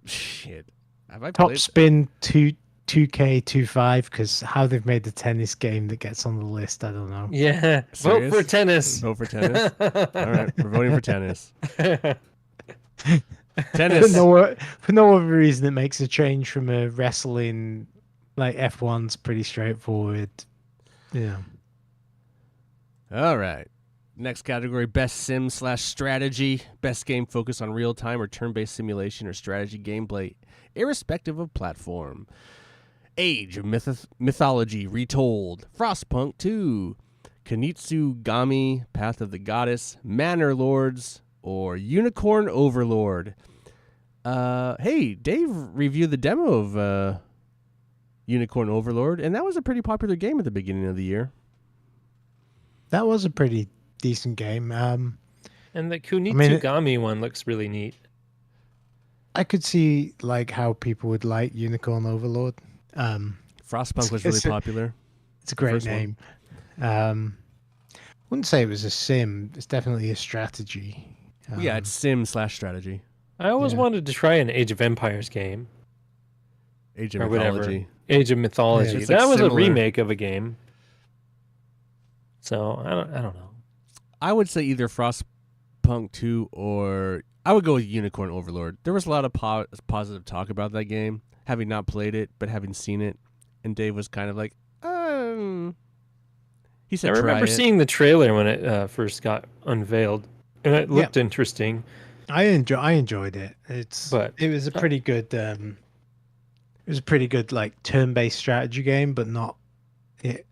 shit. Have I Top played? Spin 2K25 because how they've made the tennis game that gets on the list, I don't know. Yeah, Serious? vote for tennis. Vote for tennis. All right, we're voting for tennis. Tennis. For no other reason, it makes a change from a wrestling like F1's pretty straightforward. Yeah. All right. Next category, best sim / strategy. Best game focused on real-time or turn-based simulation or strategy gameplay, irrespective of platform. Age of Mythology Retold, Frostpunk 2, Kunitsu-Gami, Path of the Goddess, Manor Lords, or Unicorn Overlord. Hey, Dave reviewed the demo of Unicorn Overlord, and that was a pretty popular game at the beginning of the year. That was a pretty decent game. And the Kunitsu-Gami one looks really neat. I could see like how people would like Unicorn Overlord. Frostpunk was really popular. It's a great name. Wouldn't say it was a sim. It's definitely a strategy. Yeah, it's sim/strategy. I always Yeah. wanted to try an Age of Empires game Age of or whatever. Mythology. Age of Mythology. it's like That was similar. a remake of a game. So I don't know. I would say either Frostpunk 2 or I would go with Unicorn Overlord. There was a lot of positive talk about that game, having not played it, but having seen it. And Dave was kind of like, he said, I remember try it. seeing the trailer when it first got unveiled, and it looked interesting. I enjoyed it. But- It was a pretty good like turn-based strategy game, but not it.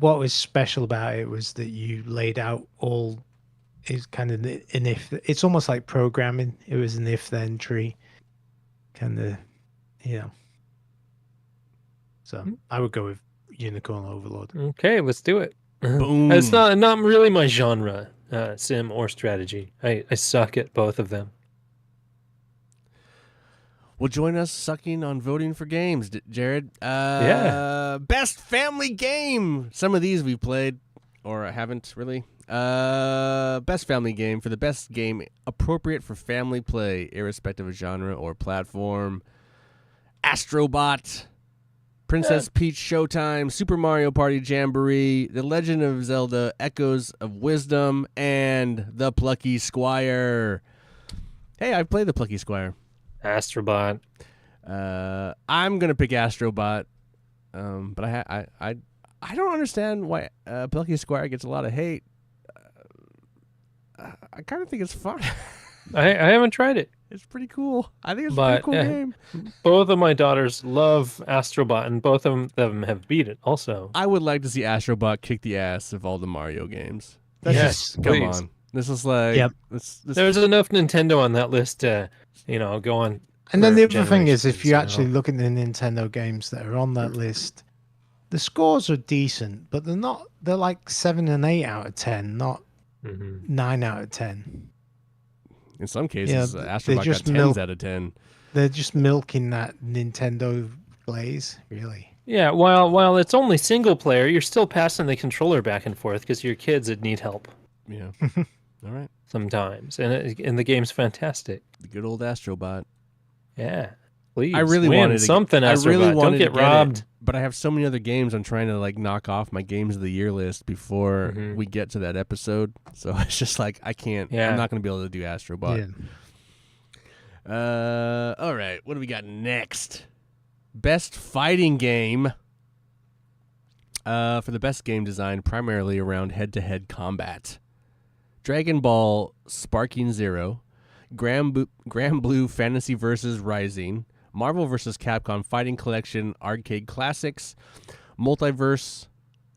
What was special about it was that you laid out all is kind of an if. It's almost like programming. It was an if-then tree, kind of, you know. So I would go with Unicorn Overlord. Okay, let's do it. Boom. It's not really my genre, sim or strategy. I suck at both of them. Well, join us sucking on voting for games, Jared. Yeah. Best family game. Some of these we've played or haven't really. Best family game for the best game appropriate for family play, irrespective of genre or platform. Astrobot, Princess Peach Showtime, Super Mario Party Jamboree, The Legend of Zelda Echoes of Wisdom, and The Plucky Squire. Hey, I've played The Plucky Squire. Astrobot. I'm gonna pick Astrobot, but I don't understand why Plucky Squire gets a lot of hate. I kind of think it's fun. I haven't tried it. It's pretty cool. I think it's a But, pretty cool game. Both of my daughters love Astrobot, and both of them have beat it also. I would like to see Astrobot kick the ass of all the Mario games. That's Yes, just, come please. on. This is like, Yep. this There's enough Nintendo on that list to, go on. And then for the other thing is, if generations, you you know. actually look at the Nintendo games that are on that list, the scores are decent, but they're like 7 and 8 out of 10, not Mhm. 9 out of 10. in some cases, they Astrobot got just 10s milk- out of 10. They're just milking that Nintendo glaze, really. Yeah, while it's only single player, you're still passing the controller back and forth because your kids would need help Yeah. All right. sometimes, and the game's fantastic. The good old Astrobot. Yeah, please. I really win wanted to something. I really Astrobot. wanted Don't get to robbed. it, but I have so many other games I'm trying to like knock off my games of the year list before Mhm. we get to that episode. So it's just like I can't. Yeah. I'm not going to be able to do Astrobot. Yeah. All right. What do we got next? Best fighting game. For the best game design, primarily around head-to-head combat. Dragon Ball Sparking Zero, Grand Blue Fantasy vs. Rising, Marvel vs. Capcom Fighting Collection Arcade Classics, Multiverse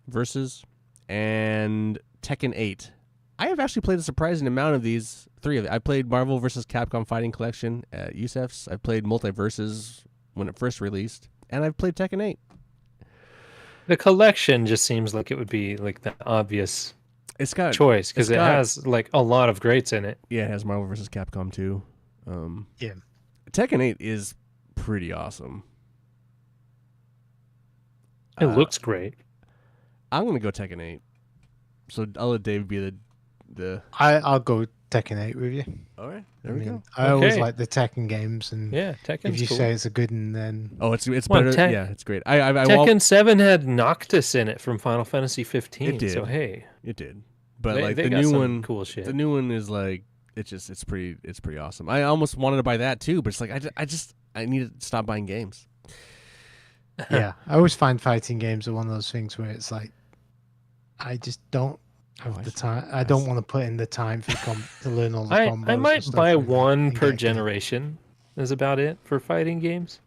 Versus, and Tekken 8. I have actually played a surprising amount of these. 3 of it. I played Marvel vs. Capcom Fighting Collection at Yusef's. I played Multiverses when it first released, and I've played Tekken 8. The collection just seems like it would be like the obvious It's got choice because it's it got- has like a lot of greats in it. Yeah, it has Marvel vs. Capcom 2. Yeah. Tekken 8 is pretty awesome. It looks great. I'm gonna go Tekken 8. So I'll let Dave be the. I'll go Tekken 8 with you. All right, there we go. I always Okay. like the Tekken games, and Yeah, Tekken's if you cool. say it's a good one, then Oh, it's Come on, better. Yeah, it's great. I Tekken 7 had Noctis in it from Final Fantasy 15. It did. So hey, it did, but they, like they the got new some one, cool shit. the new one is like it's pretty awesome. I almost wanted to buy that too, but it's like I need to stop buying games. yeah, I always find fighting games are one of those things where it's like, I just don't have the time. I don't want to put in the time for to learn all the combos. I and might stuff buy and one and per get good. generation. Is about it for fighting games.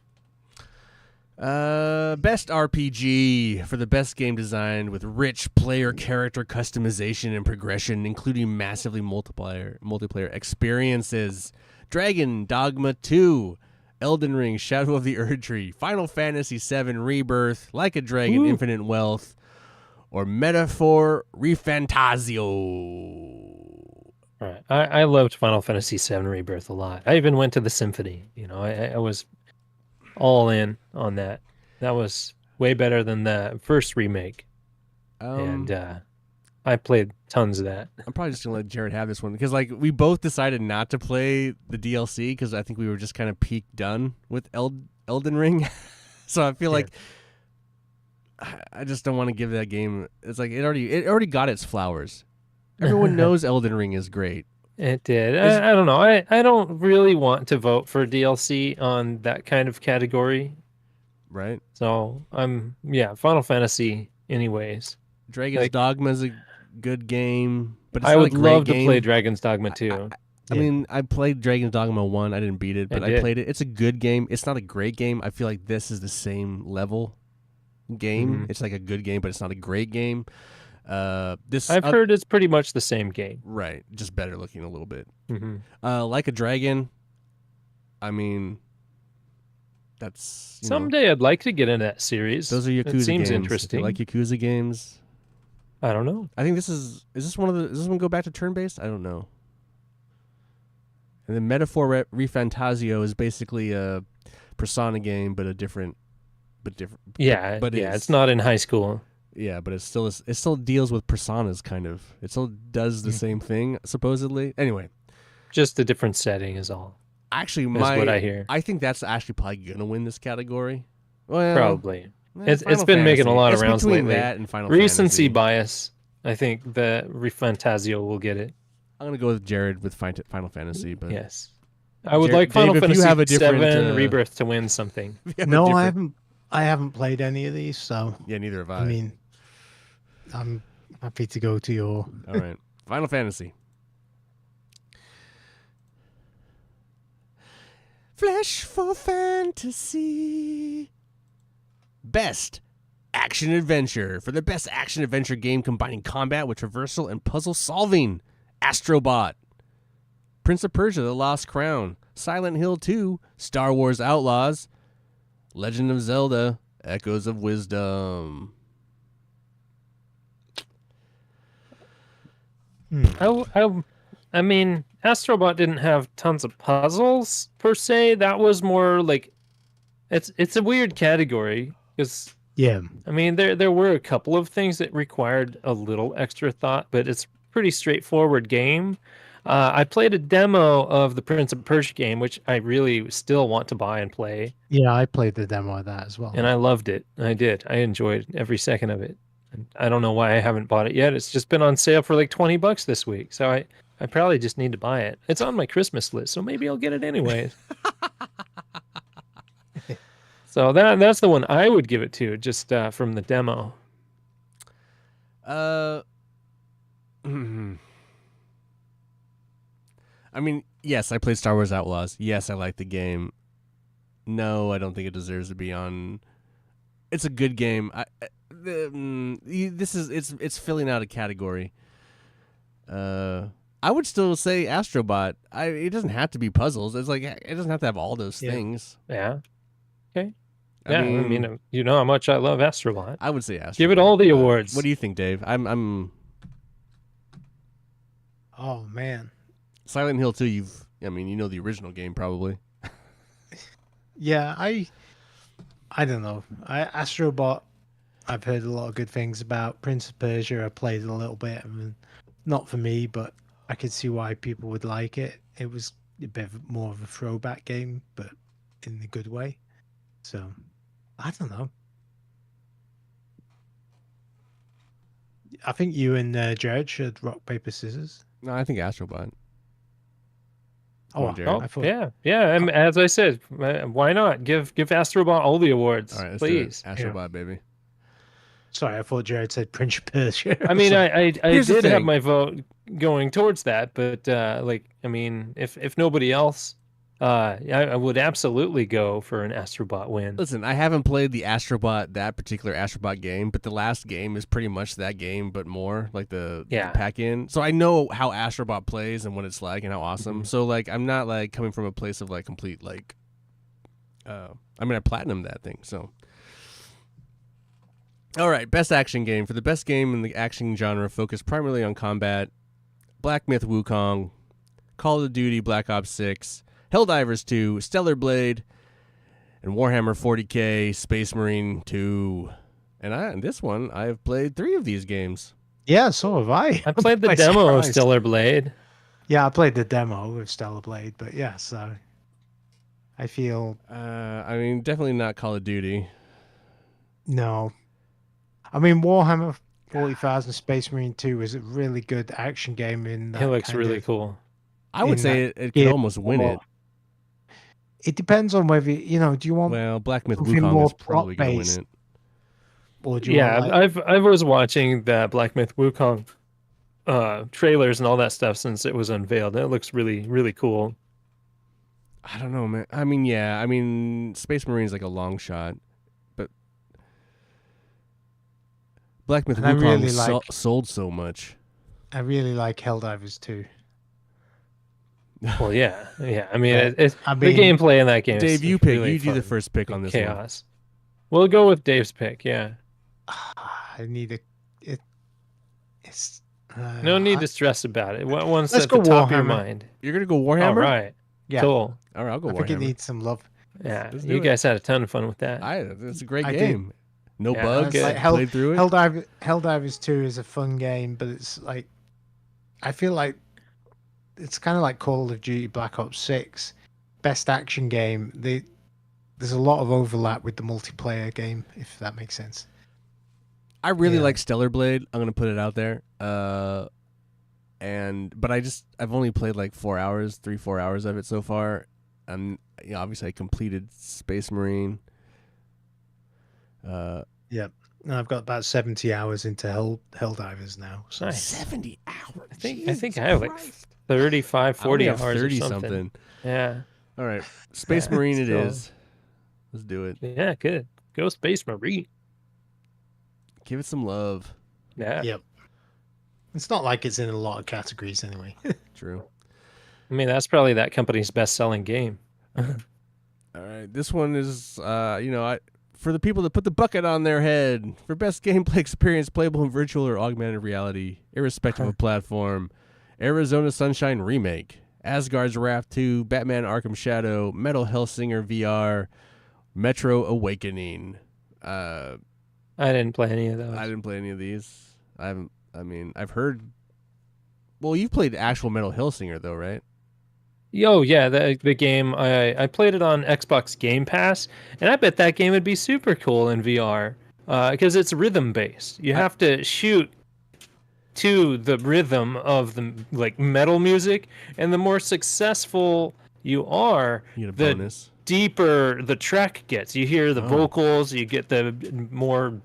Best RPG for the best game design with rich player character customization and progression, including massively multiplayer experiences. Dragon Dogma 2, Elden Ring Shadow of the Erdtree, Final Fantasy VII Rebirth, Like a Dragon Ooh. Infinite Wealth, or Metaphor Refantasio. All right, I loved Final Fantasy VII Rebirth a lot. I even went to the Symphony. I was all in on that. That was way better than the first remake. And I played tons of that. I'm probably just gonna let Jared have this one because like we both decided not to play the DLC because I think we were just kind of peak done with Elden Ring. So I feel like I just don't want to give that game. It's like it already got its flowers. Everyone knows Elden Ring is great. It did. I don't know. I don't really want to vote for DLC on that kind of category. Right? So Final Fantasy anyways. Dragon's Dogma is a good game, but it's I not would a great love game. to play Dragon's Dogma 2. I mean, I played Dragon's Dogma 1. I didn't beat it, but I played it. It's a good game. It's not a great game. I feel like this is the same level game. Mhm. It's like a good game, but it's not a great game. This I've heard it's pretty much the same game. right, just better looking a little bit. Hmm. Like a Dragon. I mean, that's Someday I'd like to get into that series. those are Yakuza games. It seems If you interesting. like Yakuza games. I don't know. I think is this one of the? Does this one go back to turn based? I don't know. And then Metaphor Refantasio is basically a Persona game, but different. Yeah, but it's not in high school. Yeah, but it still deals with personas, kind of. It still does the same thing, supposedly. Anyway, Just a different setting is all. actually, Is what I hear. I think that's actually probably gonna win this category. Well, Probably. It's Final been making a Fantasy. lot of It's rounds between lately. that and Final Recency Fantasy. bias. I think the Refantasio will get it. I'm gonna go with Jared with Final Fantasy, but Yes. I would Jared- like Final Dave, if you Fantasy have a different, 7 Rebirth to win something. if you have a No, different- I haven't played any of these, so Yeah, neither have I. I mean, I'm happy to go to your. All right, Final Fantasy. Flesh for Fantasy. Best action adventure. For the best action adventure game combining combat with traversal and puzzle solving. Astrobot. Prince of Persia: The Lost Crown. Silent Hill 2. Star Wars Outlaws. Legend of Zelda: Echoes of Wisdom. I mean, Astrobot didn't have tons of puzzles per se. That was more like it's a weird category because Yeah, I mean there were a couple of things that required a little extra thought, but it's a pretty straightforward game. I played a demo of the Prince of Persia game, which I really still want to buy and play, yeah, I played the demo of that as well. and I loved it. I did. I enjoyed every second of it. And I don't know why I haven't bought it yet. It's just been on sale for like $20 this week, so I probably just need to buy it. It's on my Christmas list, so maybe I'll get it anyways. So that's the one I would give it to, just from the demo. I mean, yes, I played Star Wars Outlaws. Yes, I like the game. No, I don't think it deserves to be on. It's a good game. It's filling out a category. I would still say Astrobot. It doesn't have to be puzzles. It's like it doesn't have to have all those Yeah. things. Yeah. Okay. I Yeah. I mean, you know how much I love Astrobot. I would say Astrobot. Give it all the awards. What do you think, Dave? I'm Oh man, Silent Hill 2. I mean, you know the original game probably. yeah, I don't know. Astrobot, I've heard a lot of good things about. Prince of Persia, I played a little bit. I mean, not for me, but I could see why people would like it. It was a bit more of a throwback game, but in a good way. So, I don't know. I think you and Jared should rock, paper, scissors. No, I think Astrobot. Oh, on, Jared. Oh, I thought, yeah. And as I said, why not give Astrobot all the awards, All right, let's please? do it. Astrobot, baby. sorry, I thought Jared said Prince of Persia. I mean, I Here's the did have thing. my vote going towards that, but like, I mean, if nobody else, I would absolutely go for an Astrobot win. Listen, I haven't played that particular Astrobot game, but the last game is pretty much that game, but more like the pack-in. So I know how Astrobot plays and what it's like and how awesome. Mm-hmm. So like, I'm not like coming from a place of like complete like. I mean, I platinumed that thing. So. All right, best action game. For the best game in the action genre, focused primarily on combat, Black Myth Wukong, Call of Duty Black Ops 6, Helldivers 2, Stellar Blade, and Warhammer 40K Space Marine 2. And this one, I've played 3 of these games. Yeah, so have I. I played the By demo of surprise. Stellar Blade. Yeah, I played the demo of Stellar Blade, but yes, I feel I mean, definitely not Call of Duty. no. I mean, Warhammer 40,000 Space Marine 2 is a really good action game in that It looks kind really of- cool. I would in say that it could game almost win it. It depends on whether, do you want Well, Black Myth something Wukong more is probably going to win plot-based? it. or do you Yeah, want like, I was watching the Black Myth Wukong trailers and all that stuff since it was unveiled. It looks really, really cool. I don't know, man. I mean, yeah. I mean, Space Marine's like a long shot, but Black Myth And I Wukong really like- sold so much. I really like Helldivers 2. Well, yeah. I mean, But, it's I the mean, gameplay in that game. Dave, is you pick. really You do the fun. first pick on this one. Chaos. We'll go with Dave's pick. Yeah. I need it's No need to stress about it. What one's Let's at the go top of your Warhammer. mind? You're gonna go Warhammer. All right. Yeah, Cool. All right, I'll go I Warhammer. think it needs some love. Yeah. Let's do You it. guys had a ton of fun with that. It's a great I did. game. No Yeah, bugs. good. Like Played through it. Helldivers 2 is a fun game, but it's like I feel like it's kind of like Call of Duty Black Ops 6, best action game. There's a lot of overlap with the multiplayer game, if that makes sense. I really Yeah. like Stellar Blade. I'm gonna put it out there. But I've only played like 4 hours, 3-4 hours of it so far. And obviously I completed Space Marine. Yep. And I've got about 70 hours into Helldivers now. So Nice. 70 hours. I think I have like 35, 40 I only have hours 30 or something. Yeah. All right, Space Yeah, Marine it still. is. Let's do it. Yeah, good. Go Space Marine. Give it some love. Yeah. Yep. It's not like it's in a lot of categories anyway. True. I mean, that's probably that company's best-selling game. All right, this one is for the people that put the bucket on their head for best gameplay experience, playable in virtual or augmented reality, irrespective of platform. Arizona Sunshine Remake, Asgard's Wrath 2, Batman Arkham Shadow, Metal Hellsinger VR, Metro Awakening. I didn't play any of those. I didn't play any of these. I've heard. Well, you've played actual Metal Hellsinger though, right? Yo, yeah, the game, I played it on Xbox Game Pass, and I bet that game would be super cool in VR, because it's rhythm-based. You have to shoot to the rhythm of the metal music, and the more successful you are, You get a the bonus. deeper the track gets. You hear the Oh. vocals, you get the more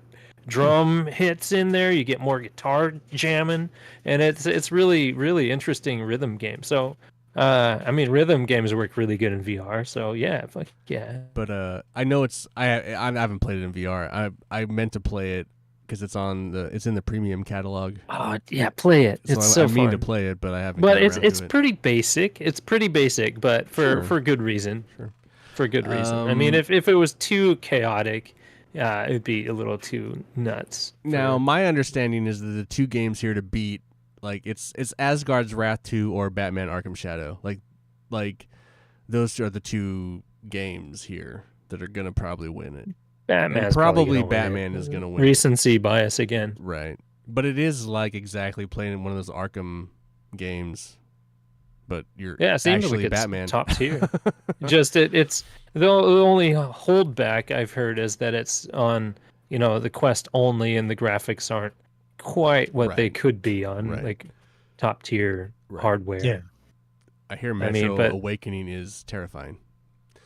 drum hits in there, you get more guitar jamming, and it's really, really interesting rhythm game. So I mean, rhythm games work really good in VR. So yeah, fuck yeah. But I know I haven't played it in VR. I meant to play it because it's in the premium catalog. Oh yeah, play it. So It's I so mean fun. to play it, but I haven't. But gotten it's around to it. pretty basic. It's pretty basic, but Sure. for good reason. Sure. For good reason. I mean, if it was too chaotic, it'd be a little too nuts. Now, my understanding is that the two games here to beat, like it's Asgard's Wrath 2 or Batman Arkham Shadow. Like those are the two games here that are gonna probably win it. Batman's And probably gonna win it. Batman is gonna win. Recency bias again. Right. But it is like exactly playing one of those Arkham games. But you're Yeah, it seems actually like it's Batman. top tier. Just it's the only holdback I've heard is that it's on the Quest only, and the graphics aren't quite what they Right. could be on Right. top tier Right. hardware. Yeah. I hear I Metro mean, but- Awakening is terrifying.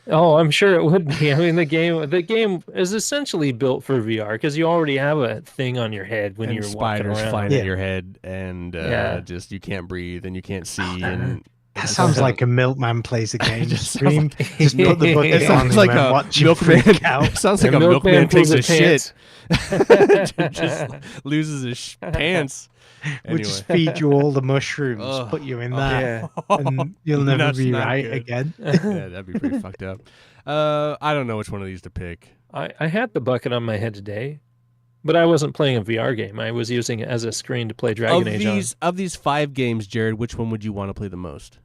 Oh, I'm sure it would be. I mean, the game is essentially built for VR because you already have a thing on your head when and you're walking spiders around. flying Yeah. at your head, and Yeah. just you can't breathe and you can't see, and That sounds like a milkman plays a game. just Scream, sounds just put the bucket it on sounds and like then a watch him milkman. freak out. It sounds like The a milkman takes a pulls shit, pants. just loses his pants. We'll Anyway. just feed you all the mushrooms, Ugh. put you in Oh, that, Yeah. and you'll never That's be not right good. again. Yeah, that'd be pretty fucked up. I don't know which one of these to pick. I had the bucket on my head today, but I wasn't playing a VR game. I was using it as a screen to play Dragon Age on. Of these 5 games, Jared, which one would you want to play the most?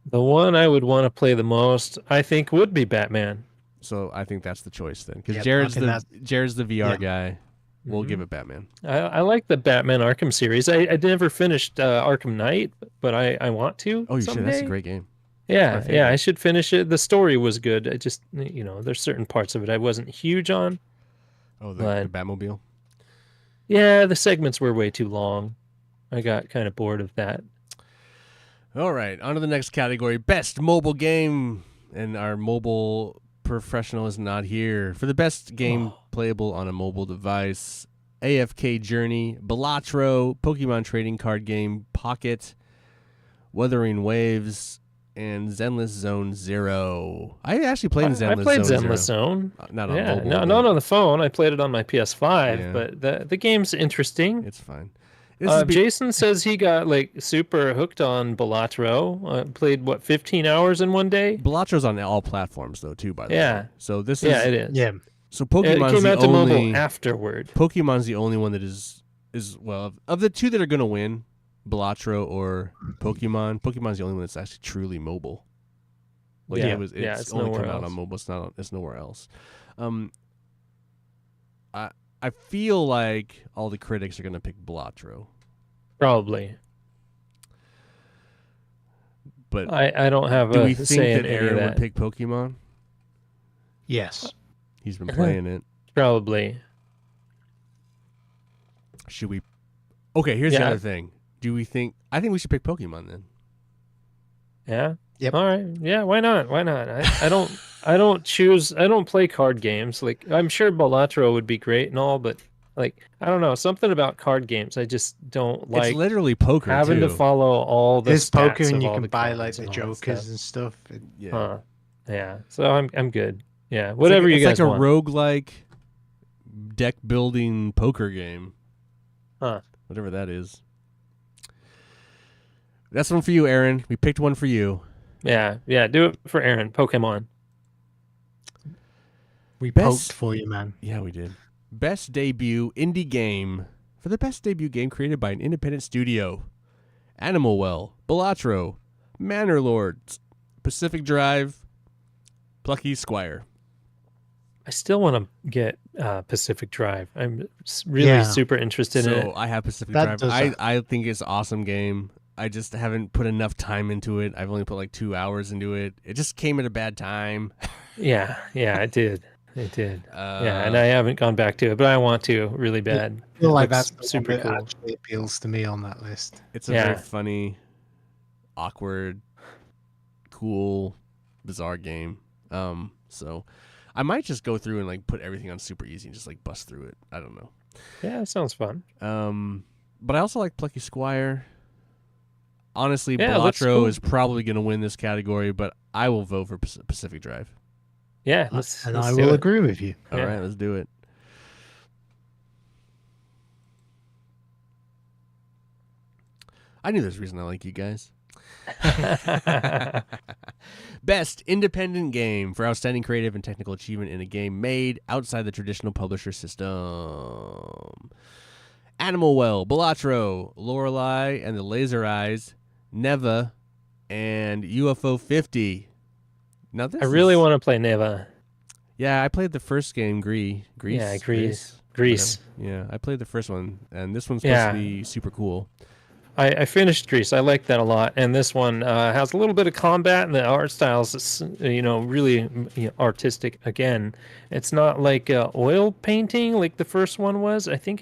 The one I would want to play the most, I think, would be Batman. So I think that's the choice then, because Yep, Jared's I think the VR Yeah. guy. we'll give it Batman. I like the Batman Arkham series. I never finished Arkham Knight, but I want to. Oh, you should. That's a someday. great game. Yeah, favorite. yeah, I should finish it. The story was good. I just, there's certain parts of it I wasn't huge on. Oh, the But- Batmobile. Yeah, the segments were way too long. I got kind of bored of that. All right, on to the next category: best mobile game. And our mobile professional is not here for the best game playable on a mobile device. AFK Journey, Balatro, Pokemon Trading Card Game, Pocket, Wuthering Waves, and Zenless Zone Zero. I actually played in Zenless I played Zone Zenless Zero. Zone. Not on Yeah, mobile. no, but not on the phone. I played it on my PS5, Yeah. but the game's interesting. It's fine. This is Jason says he got like super hooked on Balatro. Played 15 hours in one day? Balatro's on all platforms though too. By the Yeah. way, so this is Yeah, it is. Yeah. so It Pokemon's came the out to only mobile afterward. Pokemon's the only one that is well of the two that are gonna win, Balatro or Pokemon. Pokemon's the only one that's actually truly mobile. Like Yeah, it's yeah, it's only come nowhere out else. on mobile. It's nowhere else. I feel like all the critics are gonna pick Balatro, Probably. but I don't have do a we say think in that any of Aaron that. would pick Pokemon? Yes. He's been playing it. Probably. Should we? Okay, here's the Yeah. other thing. Do we think? I think we should pick Pokemon then. Yeah. Yep. All right. Yeah. Why not? Why not? I don't. I don't play card games. Like I'm sure Balatro would be great and all, but like I don't know, something about card games I just don't like. It's literally poker having too. to follow all the There's stats poker and of you all can the buy cards like the and all that jokers stuff. and stuff. Yeah. Huh. Yeah. So I'm good. Yeah. It's Whatever like, you guys it's like want. a roguelike deck building poker game. Huh. Whatever that is. That's one for you, Aaron. We picked one for you. Yeah. Yeah. Do it for Aaron. Pokemon. We Best- poked for you, man. Yeah, we did. Best debut indie game. For the best debut game created by an independent studio. Animal Well, Balatro, Manor Lords, Pacific Drive, Plucky Squire. I still want to get Pacific Drive. I'm really Yeah. super interested in So it. I have Pacific That Drive. does I think it's an awesome game. I just haven't put enough time into it. I've only put like 2 hours into it. It just came at a bad time. Yeah. Yeah. It did. It did. Uh, Yeah, and I haven't gone back to it, but I want to really bad. I feel It like looks that's the super one that cool. actually appeals to me on that list. It's a Yeah. very funny, awkward, cool, bizarre game. So I might just go through and like put everything on super easy and just like bust through it. I don't know. Yeah, it sounds fun. But I also like Plucky Squire. Honestly, Yeah, it looks Balatro cool. is probably going to win this category, but I will vote for Pacific Drive. Yeah, let's. And let's I do will it. agree with you. All Yeah. right, let's do it. I knew there's a reason I like you guys. Best independent game for outstanding creative and technical achievement in a game made outside the traditional publisher system. Animal Well, Balatro, Lorelei and the Laser Eyes, Neva, and UFO 50. Now this I really is- want to play Neva. Yeah, I played the first game, Grease. Yeah, Grease. Whatever. Yeah, I played the first one, and this one's supposed Yeah. to be super cool. I finished Grease. I like that a lot, and this one has a little bit of combat, and the art styles is really artistic. Again, it's not like oil painting like the first one was. I think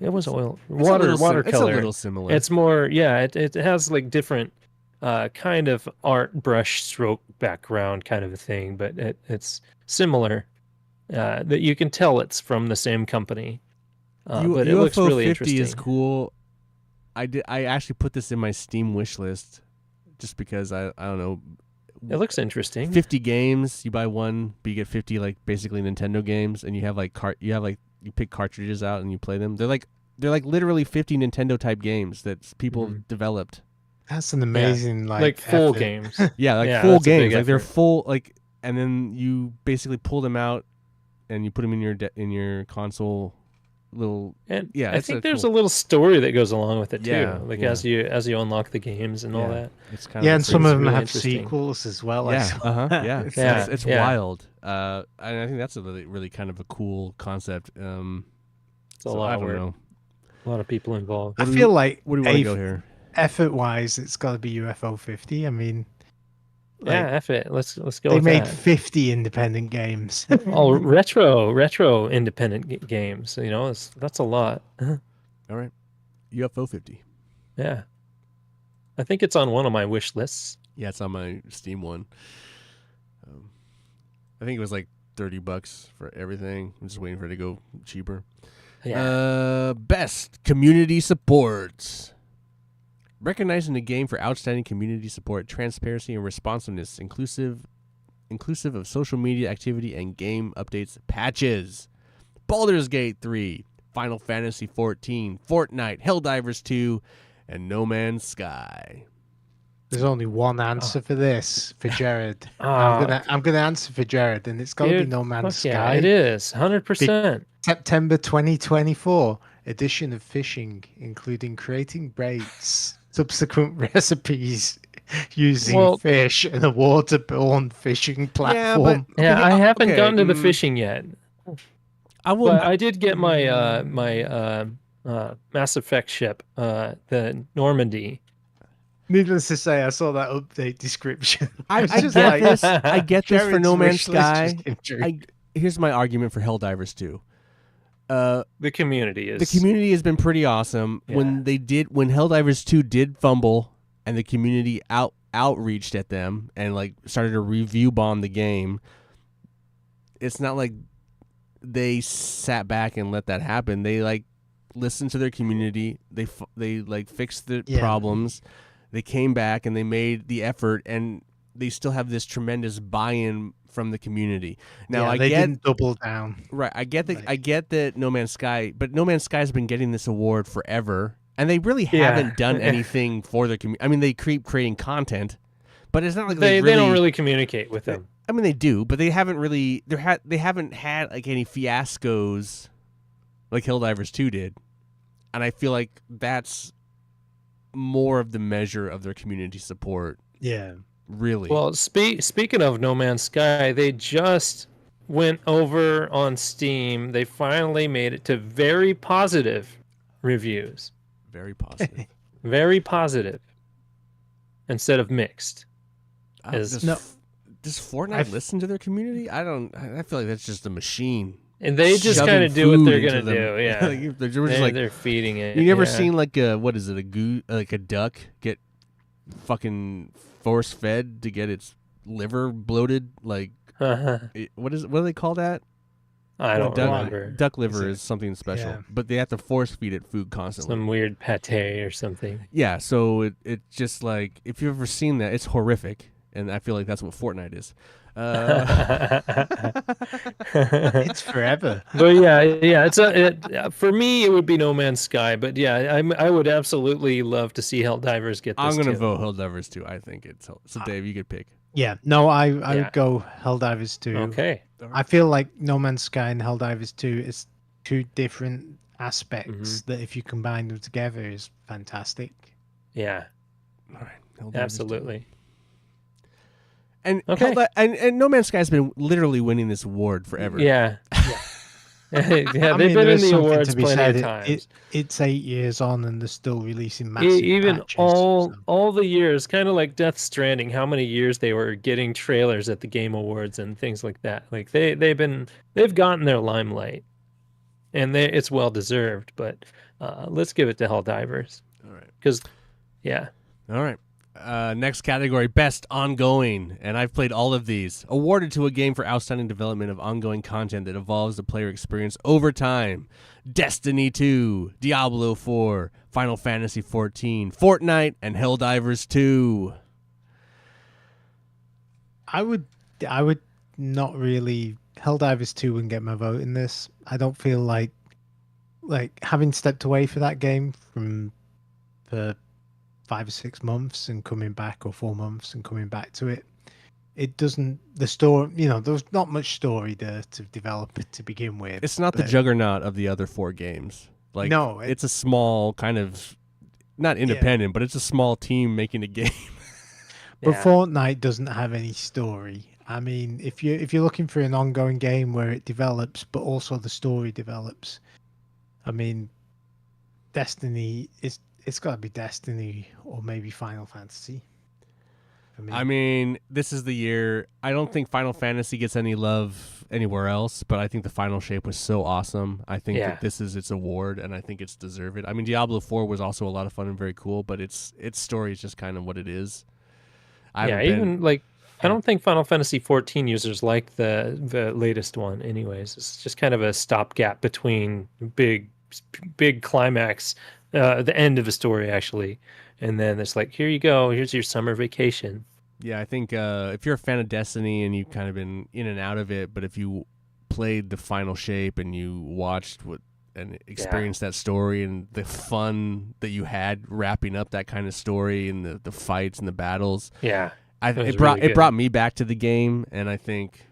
it was oil It's a little watercolor. It's a little similar. It's more, yeah. It has like different kind of art brush stroke background kind of a thing, but it's similar. That you can tell it's from the same company. But it UFO looks really 50 interesting. is cool. I actually put this in my Steam wish list just because I don't know. It looks interesting. 50 games, you buy one, but you get 50 like basically Nintendo games, and you have like you pick cartridges out and you play them. They're like literally 50 Nintendo type games that people Mhm. developed. That's an amazing Like full effort. games. Yeah, like Yeah, full that's a big games. Like they're effort. full and then you basically pull them out and you put them in your console little. And Yeah, I it's think a there's cool- a little story that goes along with it too. Yeah, Like yeah. as you unlock the games and all Yeah, that. It's kind Yeah, of and some it's of them really have interesting. sequels as well. I yeah, saw. yeah, Yeah, it's yeah. wild. And I think that's a really kind of a cool concept. It's a So lot I of don't work. know. A lot of people involved. I feel like Where do you want to go here? effort-wise, it's got to be UFO 50. I mean, Yeah, like, F it. Let's go they with made that. 50 independent games. Oh, retro independent games. You know, that's a lot. All right. UFO 50. Yeah, I think it's on one of my wish lists. Yeah, it's on my Steam one. I think it was like $30 for everything. I'm just waiting for it to go cheaper. Yeah. Best community support. Recognizing the game for outstanding community support, transparency, and responsiveness, inclusive of social media activity and game updates patches. Baldur's Gate 3, Final Fantasy 14, Fortnite, Helldivers 2, and No Man's Sky. There's only one answer for this for Jared. Ah, I'm gonna answer for Jared, and it's got to be dude, No Man's fuck Sky. yeah, it is 100%. September 2024 edition of fishing, including creating baits, subsequent recipes using Well- fish, and a waterborne fishing platform. Yeah, I haven't okay, gotten to the fishing yet, I will. but I did get my Mass Effect ship, the Normandy. Needless to say, I saw that update description. I was get just like, this. I get this for Jared's No Man's wish list just Sky. came true. Here's my argument for Helldivers 2. The community is The community has been pretty awesome. Yeah. When Helldivers 2 did fumble and the community outreached at them and like started to review bomb the game, it's not like they sat back and let that happen. They like listened to their community. They like fixed the Yeah. problems. They came back and they made the effort, and they still have this tremendous buy-in from the community. Now Yeah, I they get didn't double down. right. I get that. Like- I get that No Man's Sky, but No Man's Sky has been getting this award forever, and they really Yeah. haven't done anything for their community. I mean, they keep creating content, but it's not like they really, don't really communicate with them. I mean, they do, but they haven't really. They haven't had like any fiascos like Helldivers 2 did, and I feel like that's more of the measure of their community support. Yeah. Really. Well, speaking of No Man's Sky, they just went over on Steam. They finally made it to very positive reviews. very positive. Very positive instead of mixed. Does Is- No. does Fortnite I've- listen to their community? I don't. I feel like that's just a machine. And they just shoving kind of do what food they're into gonna them. do. Yeah, Like, they're just like, they're feeding it. you never yeah. seen like a what is it, like a duck get fucking force fed to get its liver bloated? Like what do they call that? I don't duck, remember. Duck liver Is it- is something special, Yeah. but they have to force feed it food constantly. Some weird pate or something. Yeah, so it just like if you've ever seen that, it's horrific, and I feel like that's what Fortnite is. It's forever. But yeah, for me it would be No Man's Sky. But yeah, I would absolutely love to see Helldivers get this. I'm gonna too. vote Helldivers 2. I think it's so. Dave, you could pick. Yeah. No, I Yeah. would go Helldivers 2. Okay. I feel like No Man's Sky and Helldivers 2 is two different aspects Mm-hmm. that if you combine them together is fantastic. Yeah, All right, Helldivers 2. absolutely. And Okay. and No Man's Sky has been literally winning this award forever. Yeah. Yeah, I they've mean, been there in is the something awards to be plenty said. of times. It's 8 years on and they're still releasing massive Even patches, all so- all the years, kind of like Death Stranding, how many years they were getting trailers at the Game Awards and things like that. Like they've gotten their limelight, and it's well deserved. But let's give it to Helldivers All right. because, yeah, All right. Next category, best ongoing, and I've played all of these. Awarded to a game for outstanding development of ongoing content that evolves the player experience over time. Destiny 2, Diablo 4, Final Fantasy 14, Fortnite, and Helldivers 2. I would not really. Helldivers 2 wouldn't get my vote in this. I don't feel like having stepped away for that game for 5 or 6 months and coming back, or 4 months and coming back to it. It doesn't, the story, there's not much story there to develop it to begin with. It's not the but- juggernaut of the other 4 games. Like, No, it's a small kind of, not independent, but it's a small team making a game. But yeah. Fortnite doesn't have any story. I mean, if you're looking for an ongoing game where it develops, but also the story develops, I mean, Destiny is it's got to be Destiny or maybe Final Fantasy. For me. I mean, this is the year. I don't think Final Fantasy gets any love anywhere else, but I think the final shape was so awesome. I think Yeah. that this is its award, and I think it's deserved. I mean, Diablo 4 was also a lot of fun and very cool, but its story is just kind of what it is. I Yeah, haven't been- even like I don't think Final Fantasy 14 users like the latest one. Anyways, it's just kind of a stopgap between big climax, the end of a story actually, and then it's like, here you go, here's your summer vacation. Yeah, I think if you're a fan of Destiny and you've kind of been in and out of it, but if you played the final shape and you watched and experienced that story and the fun that you had wrapping up that kind of story and the fights and the battles, Yeah, it was brought really good. it brought me back to the game, and I think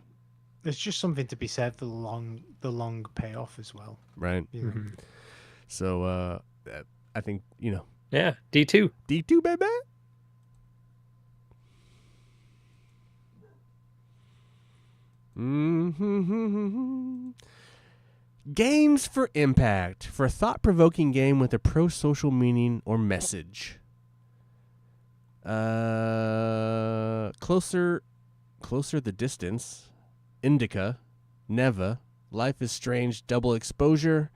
There's just something to be said for the long payoff as well. right. You know? Mhm. So I think Yeah, D2. D2 baby. Mm-hmm. Games for impact, for a thought-provoking game with a pro-social meaning or message. Closer the distance. Indica, Neva, Life is Strange, Double Exposure,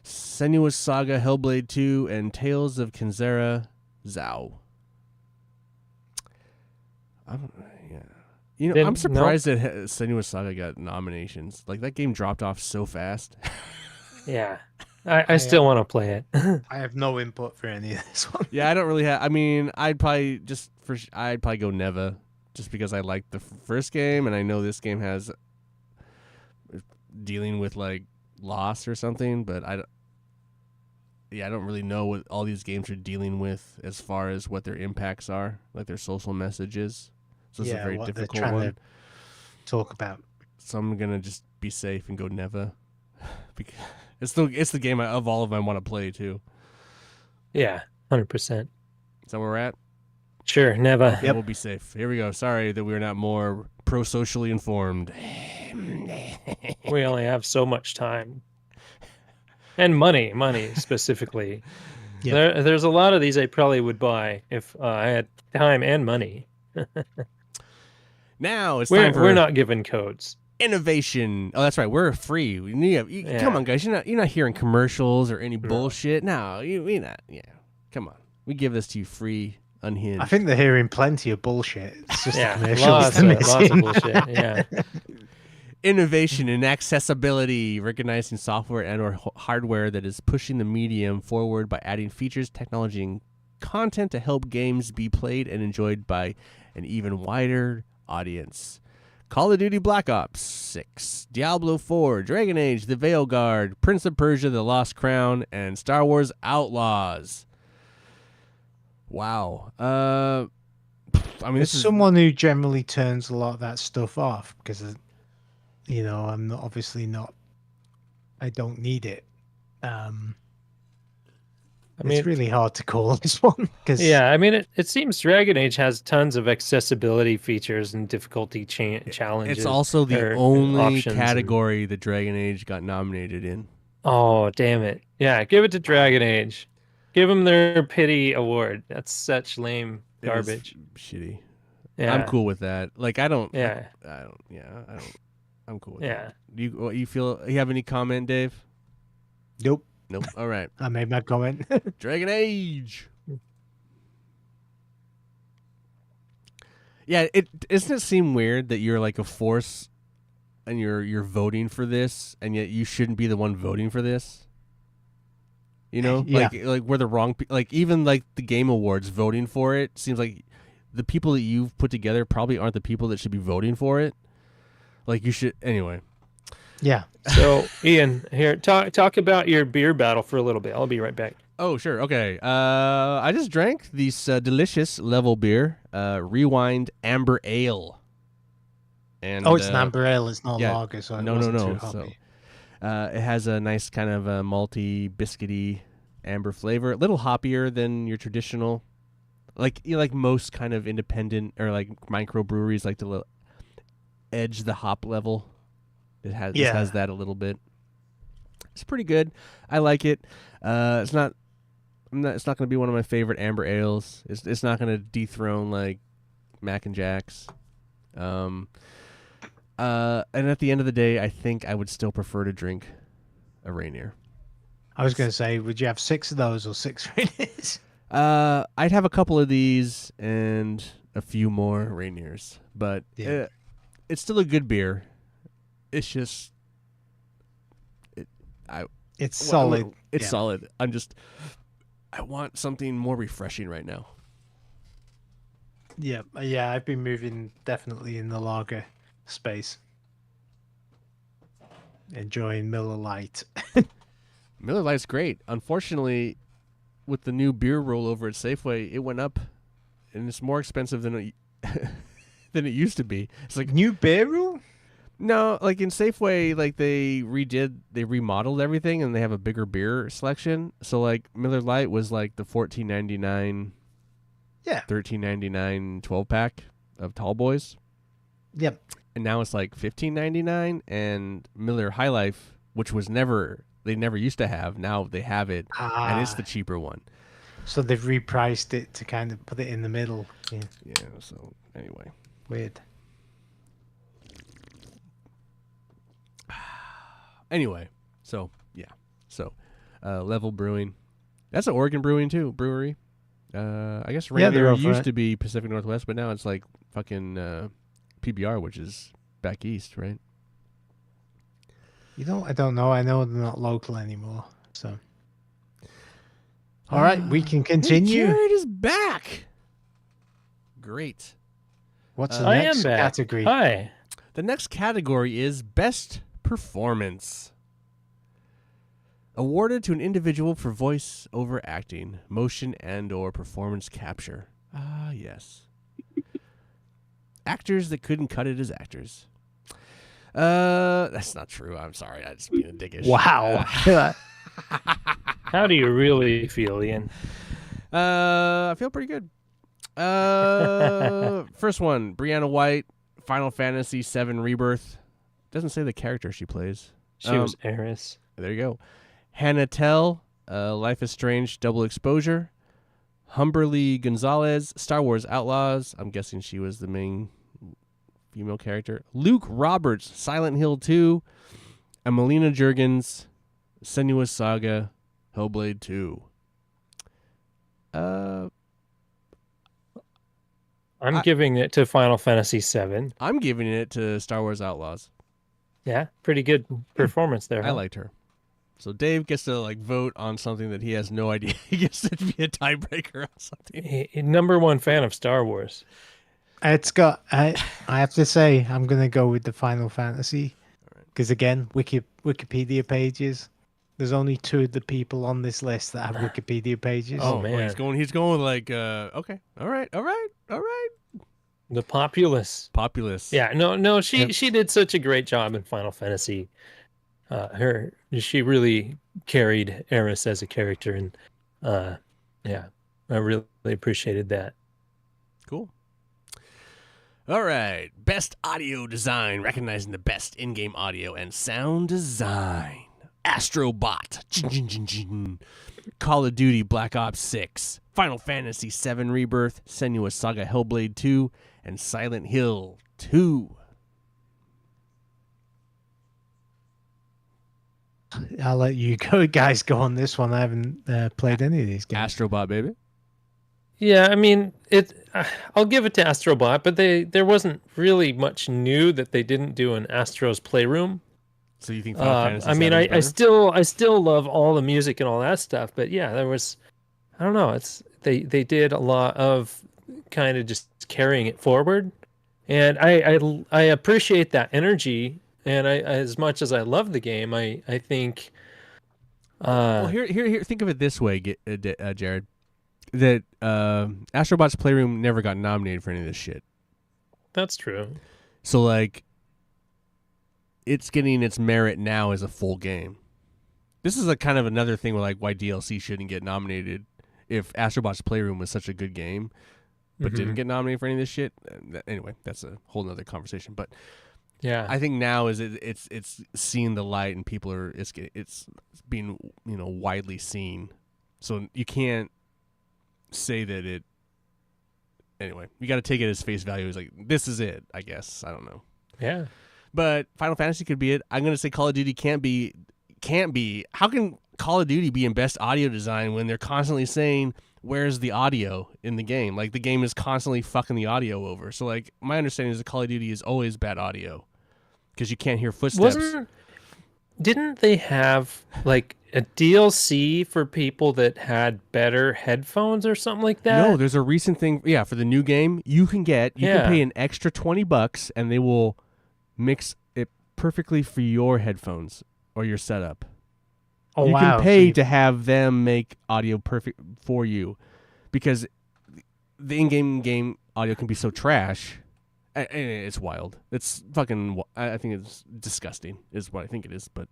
Senua's Saga, Hellblade 2, and Tales of Kenzera, Zao. Then- I'm surprised that Senua's Saga got nominations. Like, that game dropped off so fast. Yeah, I still want to play it. I have no input for any of this one. Yeah, I don't really have. I mean, I'd probably go Neva, just because I liked the first game, and I know this game has dealing with like loss or something. But I don't really know what all these games are dealing with as far as what their impacts are, like their social messages. So it's a very what they're difficult trying one. to talk about. So I'm gonna just be safe and go Neva, because it's the game of all of them I want to play too. Yeah, 100%. Is that where we're at? Sure, never. Okay, we'll be safe. Here we go. Sorry that we're not more pro-socially informed. We only have so much time and money specifically. Yeah. There's a lot of these I probably would buy if I had time and money. Now it's time for We're not given codes. innovation. Oh, that's right. We're free. Yeah. Come on, guys. You're not hearing commercials or any bullshit. No, we not. Yeah, come on. We give this to you free, unhinged. I think they're hearing plenty of bullshit. It's just Yeah, commercials lots they're of missing. bullshit. Yeah, Innovation and accessibility, recognizing software and/or hardware that is pushing the medium forward by adding features, technology, and content to help games be played and enjoyed by an even wider audience. Call of Duty Black Ops 6, Diablo 4, Dragon Age, The Veilguard, Prince of Persia, The Lost Crown, and Star Wars Outlaws. Wow. I mean, As this is someone who generally turns a lot of that stuff off because, I'm obviously not. I don't need it. It's really hard to call this one because yeah. I mean, it seems Dragon Age has tons of accessibility features and difficulty challenges. it's also the or only options and- category that Dragon Age got nominated in. Oh, damn it! Yeah, give it to Dragon Age. Give them their pity award. That's such lame It was garbage. shitty. Yeah, I'm cool with that. Like, I don't. Yeah. I'm cool with Yeah. that. You feel? You have any comment, Dave? Nope. Nope. All right. I made my comment. Dragon Age. Yeah, doesn't it seem weird that you're like a force and you're voting for this, and yet you shouldn't be the one voting for this? You know, Yeah. like we're the wrong. Like even like the Game Awards voting for it seems like the people that you've put together probably aren't the people that should be voting for it. Like you should anyway. Yeah. So, Ian, here talk about your beer battle for a little bit. I'll be right back. Oh, sure. Okay. I just drank this delicious level beer, Rewind Amber Ale. And Oh, it's an amber ale. It's not yeah. lager, so it No, wasn't no. too So, hoppy. it has a nice kind of malty, biscuity amber flavor. A little hoppier than your traditional, like most kind of independent or like microbreweries like to edge the hop level. It has that a little bit. It's pretty good. I like it. It's not it's not going to be one of my favorite amber ales. It's not going to dethrone like Mac and Jack's. And at the end of the day, I think I would still prefer to drink a Rainier. I was going to say, would you have 6 of those or 6 Rainiers? I'd have a couple of these and a few more Rainiers, but Yeah. it's still a good beer. It's just It's solid. It's Yeah. solid. I want something more refreshing right now. Yeah, I've been moving definitely in the lager space. Enjoying Miller Lite. Miller Lite's great. Unfortunately, with the new beer rollover at Safeway, it went up, and it's more expensive than it than it used to be. It's like New beer rule? no, like in Safeway, like they remodeled everything, and they have a bigger beer selection. So like Miller Lite was like the $14.99, Yeah. $13.99 12-pack of Tall Boys, Yep. and now it's like $15.99. And Miller High Life, which was they never used to have, now they have it, and it's the cheaper one. So they've repriced it to kind of put it in the middle. Yeah. Yeah. So anyway. Weird. Anyway, so yeah, Level Brewing, that's an Oregon brewery. I guess Yeah, they're Rainier over used it. to be Pacific Northwest, but now it's like fucking PBR, which is back east, right? I don't know. I know they're not local anymore. So, all right, we can continue. Hey, Jared is back. Great. What's the I next am back. category? Hi. The next category is Best Performance. Awarded to an individual for voice over acting, motion, and or performance capture. Ah, yes. Actors that couldn't cut it as actors. That's not true. I'm sorry. I just being a dickish. Wow. How do you really feel, Ian? I feel pretty good. First one, Brianna White, Final Fantasy VII Rebirth. Doesn't say the character she plays. She was Eris. There you go. Hannah Tell, Life is Strange, Double Exposure. Humberly Gonzalez, Star Wars Outlaws. I'm guessing she was the main female character. Luke Roberts, Silent Hill 2. And Melina Juergens, Senua's Saga, Hellblade 2. I'm giving it to Final Fantasy VII. I'm giving it to Star Wars Outlaws. Yeah, pretty good performance there. I liked her. So Dave gets to like vote on something that he has no idea. He gets to be a tiebreaker on something. Number one fan of Star Wars. It's got. I have to say, I'm gonna go with the Final Fantasy because again, Wikipedia pages. There's only 2 of the people on this list that have Wikipedia pages. Oh, well, man. he's going with like okay, all right. The populace. Populous. Yeah, no, she Yep. she did such a great job in Final Fantasy. She really carried Eris as a character, and yeah, I really appreciated that. Cool. All right. Best audio design, recognizing the best in-game audio and sound design. Astrobot. Call of Duty Black Ops 6. Final Fantasy VII Rebirth. Senua's Saga Hellblade 2. And Silent Hill 2. I'll let you guys go on this one. I haven't played any of these games. Astrobot, baby. Yeah, I mean, I'll give it to Astrobot, but there wasn't really much new that they didn't do in Astro's Playroom. So you think Final Fantasy I mean, VII is I better? still love all the music and all that stuff, but yeah, there was, I don't know, they did a lot of kind of just carrying it forward, and I appreciate that energy, and I as much as I love the game, I think. Well, here. Think of it this way, Jared. That Astrobot's Playroom never got nominated for any of this shit. That's true. So like, it's getting its merit now as a full game. This is a kind of another thing where like why DLC shouldn't get nominated if Astrobot's Playroom was such a good game, but didn't get nominated for any of this shit. Anyway, that's a whole nother conversation. But Yeah. I think now is it's seeing the light and people are it's being widely seen, so you can't say that it. Anyway, you got to take it as face value. It's like this is it. I guess I don't know, Yeah. but Final Fantasy could be it. I'm gonna say Call of Duty can't be. How can Call of Duty be in best audio design when they're constantly saying where's the audio in the game? Like the game is constantly fucking the audio over. So like my understanding is that Call of Duty is always bad audio because you can't hear footsteps. Didn't they have like a DLC for people that had better headphones or something like that? No, there's a recent thing. Yeah, for the new game, you can can pay an extra $20 and they will mix it perfectly for your headphones or your setup. Oh, you wow. can pay to have them make audio perfect for you because the in-game audio can be so trash. It's wild. It's fucking. I think it's disgusting. Is what I think it is. But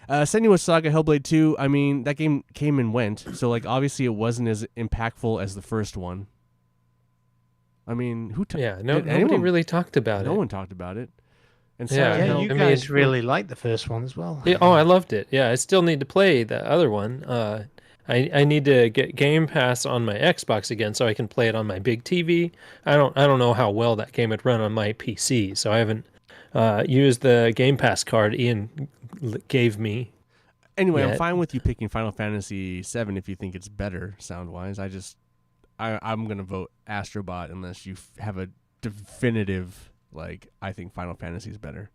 Senua's Saga Hellblade 2. I mean, that game came and went. So like, obviously, it wasn't as impactful as the first one. I mean, nobody really talked about it. No one talked about it. And Yeah, Yeah, no, you I mean, guys really liked the first one as well. Yeah, I loved it. Yeah, I still need to play the other one. I need to get Game Pass on my Xbox again so I can play it on my big TV. I don't know how well that game would run on my PC, so I haven't used the Game Pass card Ian gave me. Anyway, I'm yet. fine with you picking Final Fantasy VII if you think it's better sound-wise. I'm gonna vote Astrobot unless you have a definitive like I think Final Fantasy is better.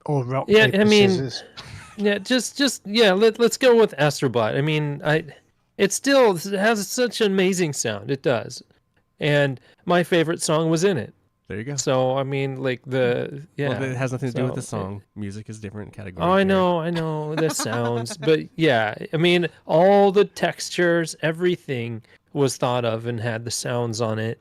Or rock, Yeah, paper, I mean- scissors. Yeah, let's go with Astrobot. I mean, it still has such an amazing sound. It does, and my favorite song was in it. There you go. So I mean, like well, it has nothing to do with the so- song. Music is different category. Oh, I know the sounds, but yeah, I mean, all the textures, everything was thought of and had the sounds on it.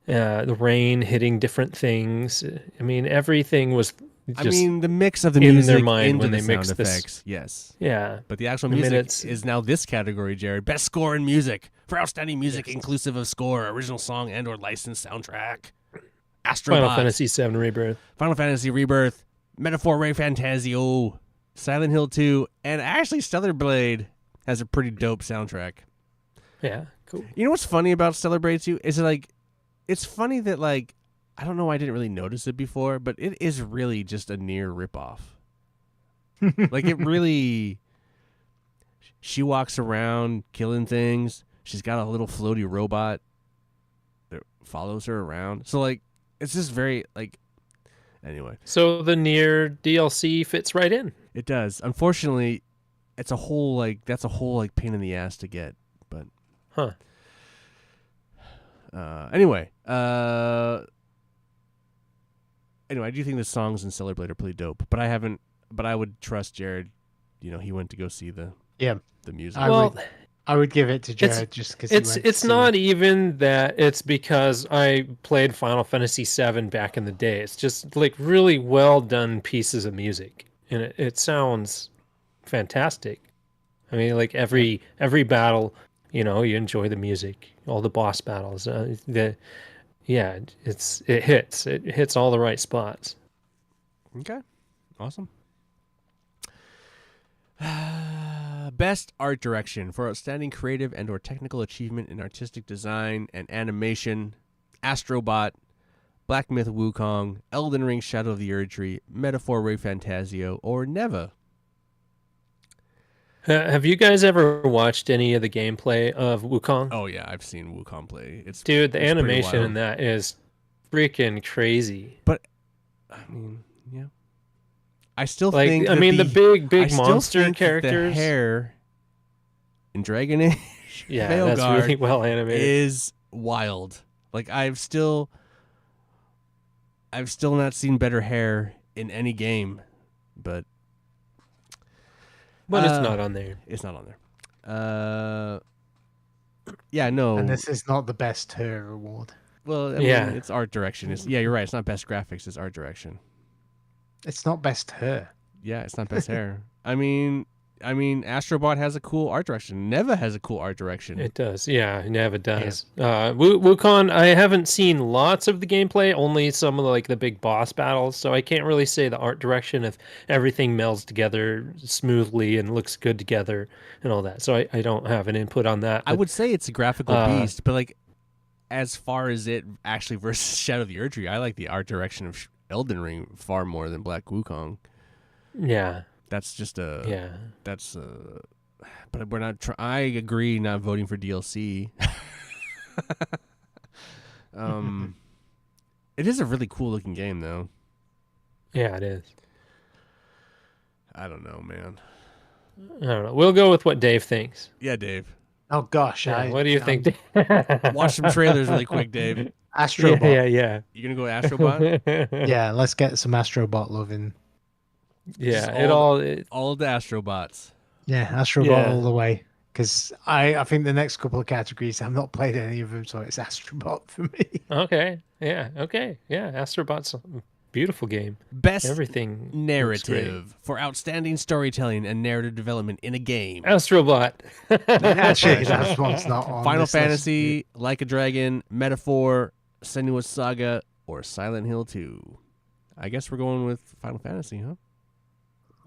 The rain hitting different things. I mean, everything was just. I mean, the mix of the in music their mind into when the they sound mix this- effects, yes. yeah, But the actual I mean, music it's- is now this category, Jared. Best score in music for outstanding music, inclusive of score, original song, and/or licensed soundtrack. Astrobot, Final Fantasy VII Rebirth. Final Fantasy Rebirth, Metaphor Ray Fantasio, Silent Hill 2, and actually Stellar Blade has a pretty dope soundtrack. Yeah, cool. You know what's funny about Stellar Blade 2 is it's funny that like I don't know why I didn't really notice it before, but it is really just a near ripoff. Like it really. She walks around killing things. She's got a little floaty robot that follows her around. So like, it's just very like. Anyway, So the Nier DLC fits right in. it does. Unfortunately, that's a whole pain in the ass to get. But Huh. Anyway, I do think the songs in Stellar Blade are pretty dope. But I would trust Jared. You know, he went to go see the music. I would give it to Jared just because It's not even that it's because I played Final Fantasy VII back in the day. It's just like really well done pieces of music, and it sounds fantastic. I mean, like every battle, you enjoy the music. All the boss battles, it hits all the right spots. Okay, awesome. Best art direction for outstanding creative and/or technical achievement in artistic design and animation: Astrobot, Black Myth Wukong, Elden Ring: Shadow of the Erdtree, Metaphor Ray Fantasio, or Neva. Have you guys ever watched any of the gameplay of Wukong? Oh yeah, I've seen Wukong play. It's Dude, the it's pretty animation wild. in that is freaking crazy. But I mean, yeah, I still Like, think. I that mean, the big I still monster think that characters. The hair in Dragon Age, Yeah, that's Veilguard really well animated. is wild. Like I've still not seen better hair in any game, but But it's not on there. it's not on there. Yeah, no. And this is not the best her award. Well, I Yeah. mean, it's art direction. You're right. It's not best graphics. It's art direction. It's not best her. Yeah, it's not best hair. I mean, I mean, Astrobot has a cool art direction. Neva has a cool art direction. It does, yeah. Neva does. Wukong, I haven't seen lots of the gameplay, only some of the big boss battles, so I can't really say the art direction if everything melds together smoothly and looks good together and all that. So I don't have an input on that. I but, would say it's a graphical beast, but like as far as it actually versus Shadow of the Erdtree, I like the art direction of Elden Ring far more than Black Wukong. yeah, That's just yeah. That's but we're not. I agree, not voting for DLC. It is a really cool looking game, though. Yeah, it is. I don't know, man. I don't know. We'll go with what Dave thinks. Yeah, Dave. Oh gosh, Yeah, what do you think, Dave? Watch some trailers really quick, Dave. Astrobot. Yeah. You gonna go Astrobot? Yeah, let's get some Astrobot loving. Yeah, Just all the Astrobots. Yeah, Astrobot Yeah. all the way. Because I think the next couple of categories, I've not played any of them, so it's Astrobot for me. Okay. Yeah. Astrobot's a beautiful game. Best Everything looks great. narrative for outstanding storytelling and narrative development in a game. Astrobot. Actually, that's one's not on Final this list. Fantasy, Like a Dragon, Metaphor, Senua's Saga, or Silent Hill 2. I guess we're going with Final Fantasy, huh?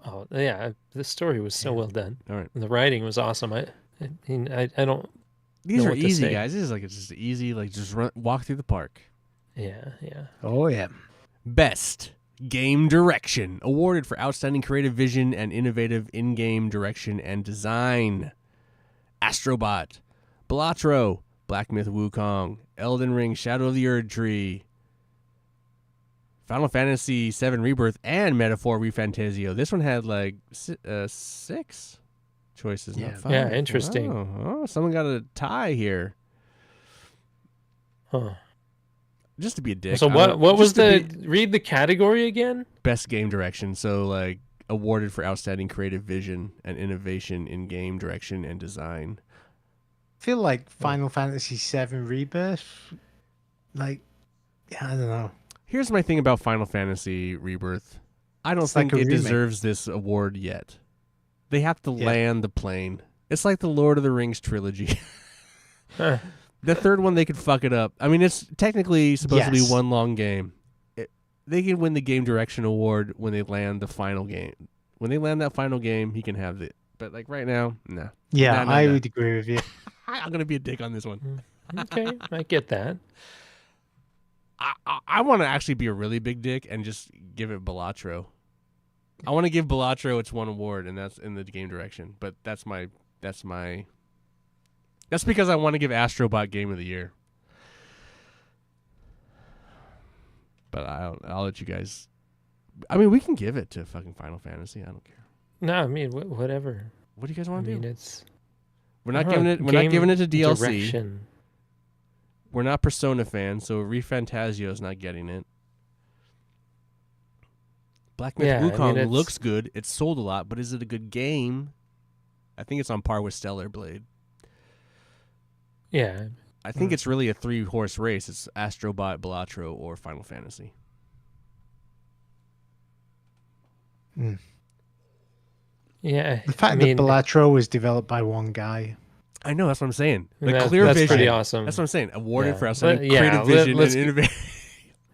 Oh yeah, the story was so well done. All right. The writing was awesome. I don't. These Know are what to easy, say. guys. This is it's just easy, just walk through the park. Yeah. Oh, yeah. Best Game Direction, awarded for outstanding creative vision and innovative in-game direction and design. Astrobot, Balatro, Black Myth Wukong, Elden Ring, Shadow of the Erdtree, Final Fantasy VII Rebirth, and Metaphor ReFantazio. This one had 6 choices, Yeah. not 5. Yeah, interesting. Oh, someone got a tie here. Huh. Just to be a dick. So I what don't- was just to the be- read the category again? best game direction? So awarded for outstanding creative vision and innovation in game direction and design. I feel like Final Fantasy VII Rebirth, I don't know. Here's my thing about Final Fantasy Rebirth. I don't It's think like a it remake. deserves this award yet. They have to Yeah. land the plane. It's like the Lord of the Rings trilogy. Huh. The third one, they could fuck it up. I mean, it's technically supposed to be Yes. one long game. They can win the game direction award when they land the final game. When they land that final game, he can have it. But right now, nah. Yeah, No, I no. would agree with you. I'm gonna be a dick on this one. Okay, I get that. I want to actually be a really big dick and just give it Balatro. I want to give Balatro its one award, and that's in the game direction. But that's because I want to give Astrobot Game of the Year. But I'll let you guys. I mean, we can give it to fucking Final Fantasy. I don't care. No, I mean whatever. What do you guys I want to mean do? it's. We're not I don't giving know, it. We're not giving it to game DLC. direction. We're not Persona fans, so ReFantazio is not getting it. Black Myth Yeah, I mean, Wukong it's- looks good. It's sold a lot, but is it a good game? I think it's on par with Stellar Blade. Yeah, I think it's really a 3-horse race. It's Astrobot, Balatro, or Final Fantasy. yeah. The fact I mean, that Balatro was developed by one guy. I know, that's what I'm saying. The That- clear that's vision. pretty awesome. That's what I'm saying. Awarded Yeah. for outstanding Yeah, creative vision let's- and innovation.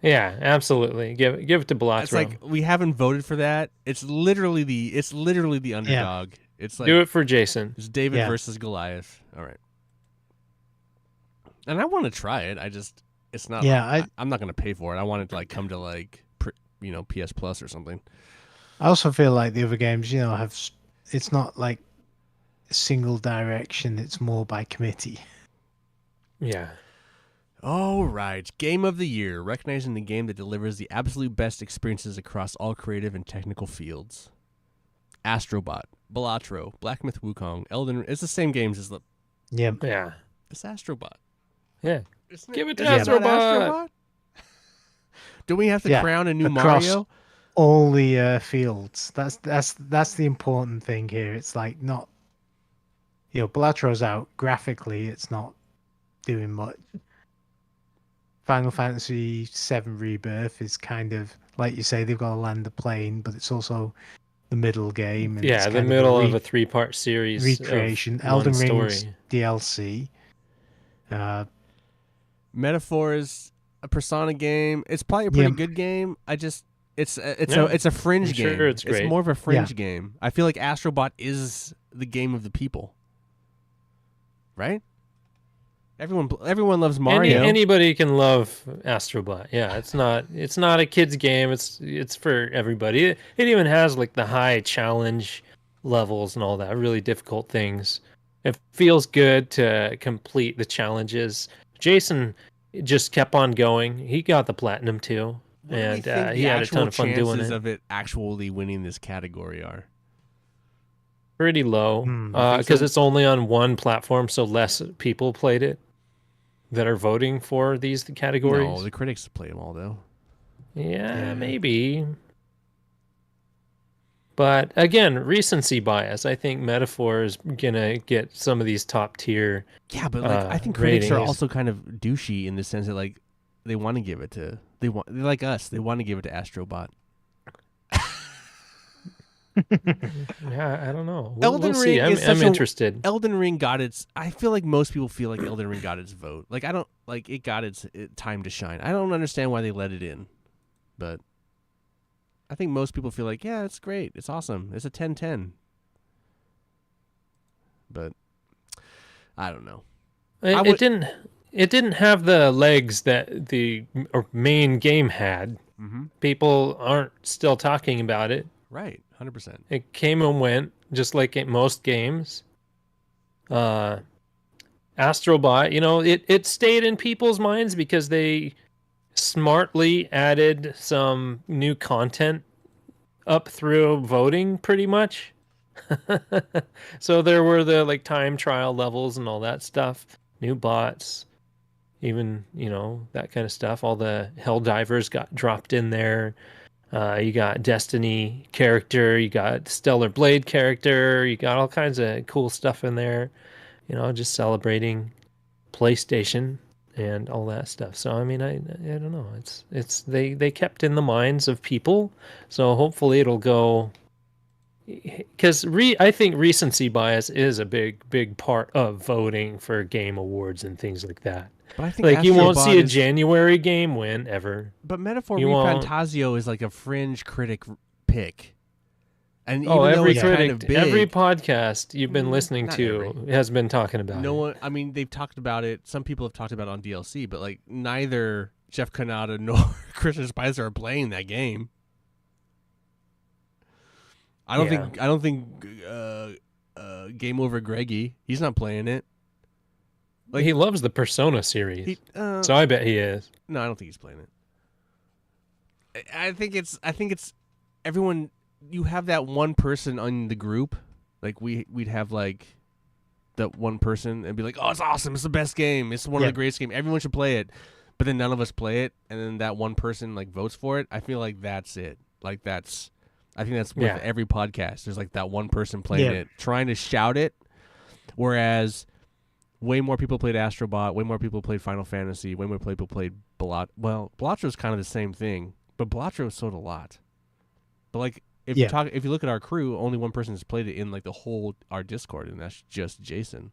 Yeah, absolutely. Give it to Balatro. It's like we haven't voted for that. It's literally the underdog. It's like Do it for Jason. it's David Yeah. versus Goliath. All right. And I want to try it. It's not. Yeah, I'm not going to pay for it. I want it to come to PS Plus or something. I also feel like the other games, it's not like single direction. It's more by committee. Yeah. All right. Game of the Year. Recognizing the game that delivers the absolute best experiences across all creative and technical fields. Astrobot, Balatro, Black Myth Wukong, Elden. It's the same games as the. Yeah. Yeah. It's Astrobot. Yeah. Isn't Give it to Is not Astrobot. Do we have to Yeah, crown a new across- Mario? All the fields. That's the important thing here. It's like not, Balatro's out graphically. It's not doing much. Final Fantasy VII Rebirth is kind of like you say they've got to land the plane, but it's also the middle game. And Yeah, it's the kind middle of of a 3-part series. recreation. Of Elden one Ring's story. DLC. Metaphor is a Persona game. It's probably a pretty good game. It's a fringe I'm game. sure it's great. more of a fringe game. I feel like Astrobot is the game of the people. Right? Everyone loves Mario. Anybody can love Astrobot. Yeah, it's not a kid's game. It's for everybody. It even has like the high challenge levels and all that, really difficult things. It feels good to complete the challenges. Jason just kept on going. He got the platinum too, What do we and think he the had a ton actual of fun doing chances it. of it actually winning this category are? Pretty low, I think because so. it's only on one platform, so less people played it that are voting for these categories. No, the critics play them all though. Yeah, maybe. But again, recency bias. I think Metaphor is gonna get some of these top tier. Yeah, but like I think critics are ratings. also kind of douchey in the sense that like they want to give it to they're like us. They want to give it to Astrobot. Yeah, I don't know. Elden We'll see. Ring is I'm such a- interested. Elden Ring got its. I feel like most people feel like Elden Ring got its vote. Like I don't like it got its time to shine. I don't understand why they let it in, but I think most people feel like yeah, it's great, it's awesome, it's a 10/10. But I don't know. It didn't have the legs that the main game had. Mm-hmm. People aren't still talking about it. Right, 100%. It came and went, just like in most games. Astrobot, it stayed in people's minds because they smartly added some new content up through voting, pretty much. So there were the like time trial levels and all that stuff, new bots, even that kind of stuff. All the Helldivers got dropped in there. You got Destiny character, you got Stellar Blade character, you got all kinds of cool stuff in there. Just celebrating PlayStation and all that stuff. So I mean, I don't know. It's they kept in the minds of people. So hopefully it'll go. Because I think recency bias is a big part of voting for game awards and things like that. But I think Like you won't Astrobot see a is- January game win ever. But Metaphor You won't. Refantasio is like a fringe critic pick. And even Oh, though every it's critic, kind of big, every podcast you've been listening not to has been talking about no it. one. I mean, they've talked about it. Some people have talked about it on DLC, but like neither Jeff Kanata nor Christian Spicer are playing that game. I don't Yeah. think. I don't think. Game Over Greggy. He's not playing it. Like- He loves the Persona series, He, so I bet he is. No, I don't think he's playing it. I think it's everyone. You have that one person on the group, like we'd have like that one person and be like, "Oh, it's awesome! It's the best game! It's one of Yeah. the greatest games. Everyone should play it." But then none of us play it, and then that one person like votes for it. I feel like that's it. I think that's with Yeah. every podcast. There's like that one person playing Yeah. it, trying to shout it, whereas way more people played Astrobot, way more people played Final Fantasy, way more people played Balatro is kind of the same thing, but Balatro sold a lot. But like if Yeah. you look at our crew, only one person has played it in like the whole our Discord, and that's just Jason.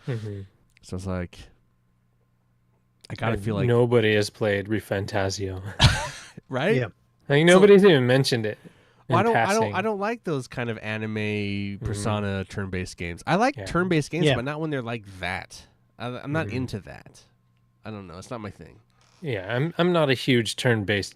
So it's like I gotta feel like nobody has played Refantasio. right. Yeah. I think nobody's even mentioned it. Well, in passing. I don't like those kind of anime Persona turn-based games. I like Yeah. turn-based games, Yeah. but not when they're like that. I'm not into that. I don't know. It's not my thing. Yeah, I'm not a huge turn-based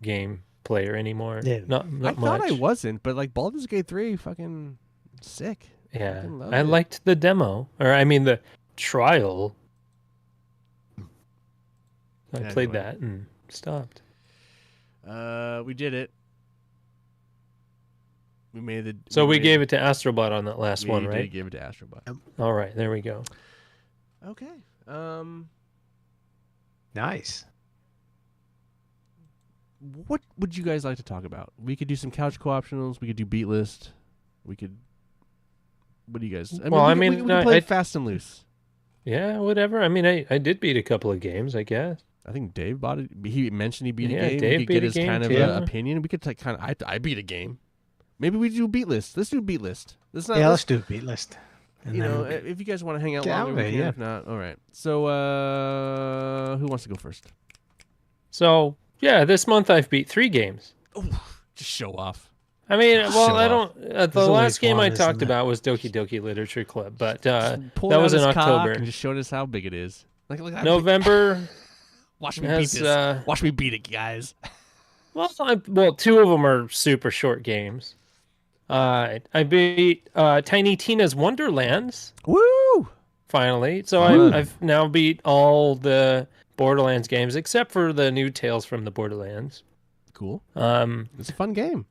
game player anymore. Yeah. Not I much. thought I wasn't, but like Baldur's Gate 3, fucking sick. Yeah, Fucking loved I it. liked the demo, or I mean the trial. I played Anyway. that and stopped. We did it. We made it. So we gave it to Astrobot on that last one, We right? did give it to Astrobot. All right, there we go. Okay. Nice. What would you guys like to talk about? We could do some couch co-optionals. We could do beat list. We could. What do you guys? We could play fast and loose. Yeah, whatever. I mean, I did beat a couple of games, I guess. I think Dave bought it. He mentioned he beat Yeah, a game. Dave we could beat get a his game kind of too. opinion. We could take kind of. I beat a game. Maybe we do beat list. Let's do beat list. Let's not. Yeah, let's, let's do a beat list. And you then know, if you guys want to hang out Get longer, out we of it, can. yeah. If not, all right. So, who wants to go first? So yeah, this month I've beat 3 games. Just show off. I mean, well, Show I off. don't. The There's always last game one, I isn't talked there? about was Doki Doki Literature Club, but Just pull that out was in his cock October. and just showed us how big it is. Like November Watch me has, beat this. Watch me beat it, guys. well, 2 of them are super short games. I beat Tiny Tina's Wonderlands Woo! finally, so Fun. I've now beat all the Borderlands games except for the new Tales from the Borderlands. Cool. Um, It's a fun game.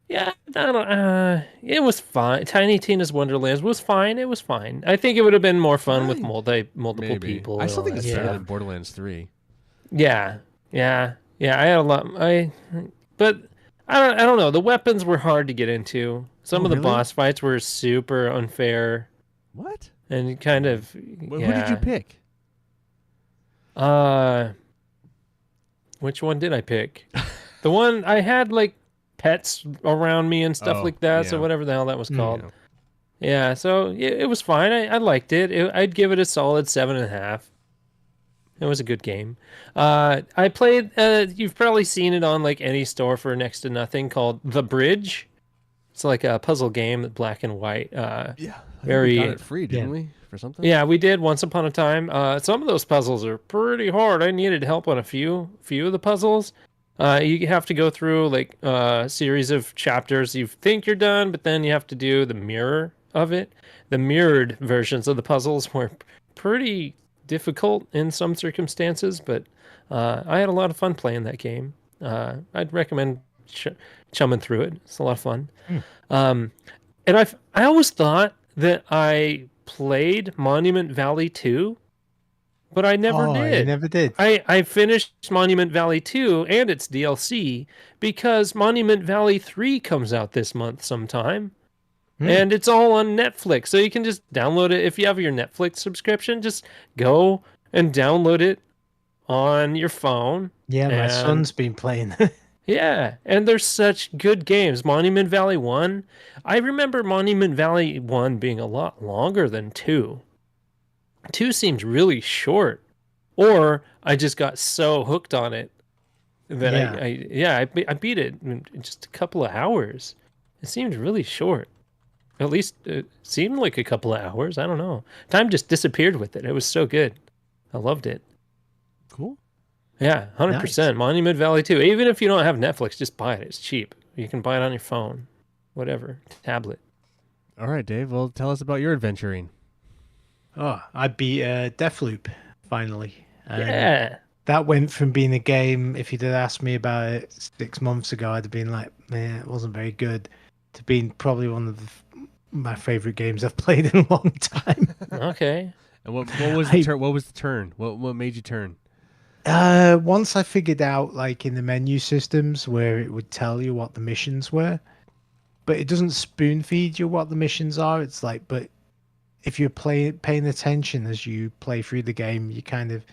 Yeah, I don't, it was fine. Tiny Tina's Wonderlands was fine. It was fine. I think it would have been more fun with Fine. multiple Maybe. people. I and still all think it's that better stuff. than Borderlands 3. Yeah. I had a lot. But I don't know. The weapons were hard to get into. Some Oh, of the really? boss fights were super unfair What? and kind of. Who did you pick? Which one did I pick? The one I had like pets around me and stuff Oh, like that. So yeah. whatever the hell that was called. Yeah. Yeah, so it was fine. I liked it. I'd give it a solid 7.5. It was a good game. I played. You've probably seen it on like any store for next to nothing called The Bridge. It's like a puzzle game, black and white. Yeah. I think Very- we got it free, didn't Yeah. we? For something? Yeah, we did once upon a time. Some of those puzzles are pretty hard. I needed help on a few of the puzzles. You have to go through like a series of chapters. You think you're done, but then you have to do the mirror of it. The mirrored versions of the puzzles were pretty difficult in some circumstances, but I had a lot of fun playing that game. I'd recommend chumming through it. It's a lot of fun. And I always thought that I played Monument Valley 2, but I never did. You never did. I finished Monument Valley 2 and its DLC because Monument Valley 3 comes out this month sometime. And it's all on Netflix. So you can just download it. If you have your Netflix subscription, just go and download it on your phone. Yeah, my And- son's been playing. Yeah, and there's such good games. Monument Valley 1. I remember Monument Valley 1 being a lot longer than 2. 2 seems really short. Or I just got so hooked on it that I beat it in just a couple of hours. It seemed really short. At least it seemed like a couple of hours. I don't know. Time just disappeared with it. It was so good. I loved it. Cool. Yeah, 100%. Monument Valley 2. Even if you don't have Netflix, just buy it. It's cheap. You can buy it on your phone, whatever, tablet. All right, Dave. Well, tell us about your adventuring. Oh, I beat Deathloop finally. And Yeah. that went from being a game. If you'd have asked me about it 6 months ago, I'd have been like, "Man, it wasn't very good," to being probably one of my favorite games I've played in a long time. Okay. And what was the turn? What was the turn? What made you turn? Once I figured out, like in the menu systems, where it would tell you what the missions were, but it doesn't spoon feed you what the missions are. It's like, but if you're paying attention as you play through the game, you kind of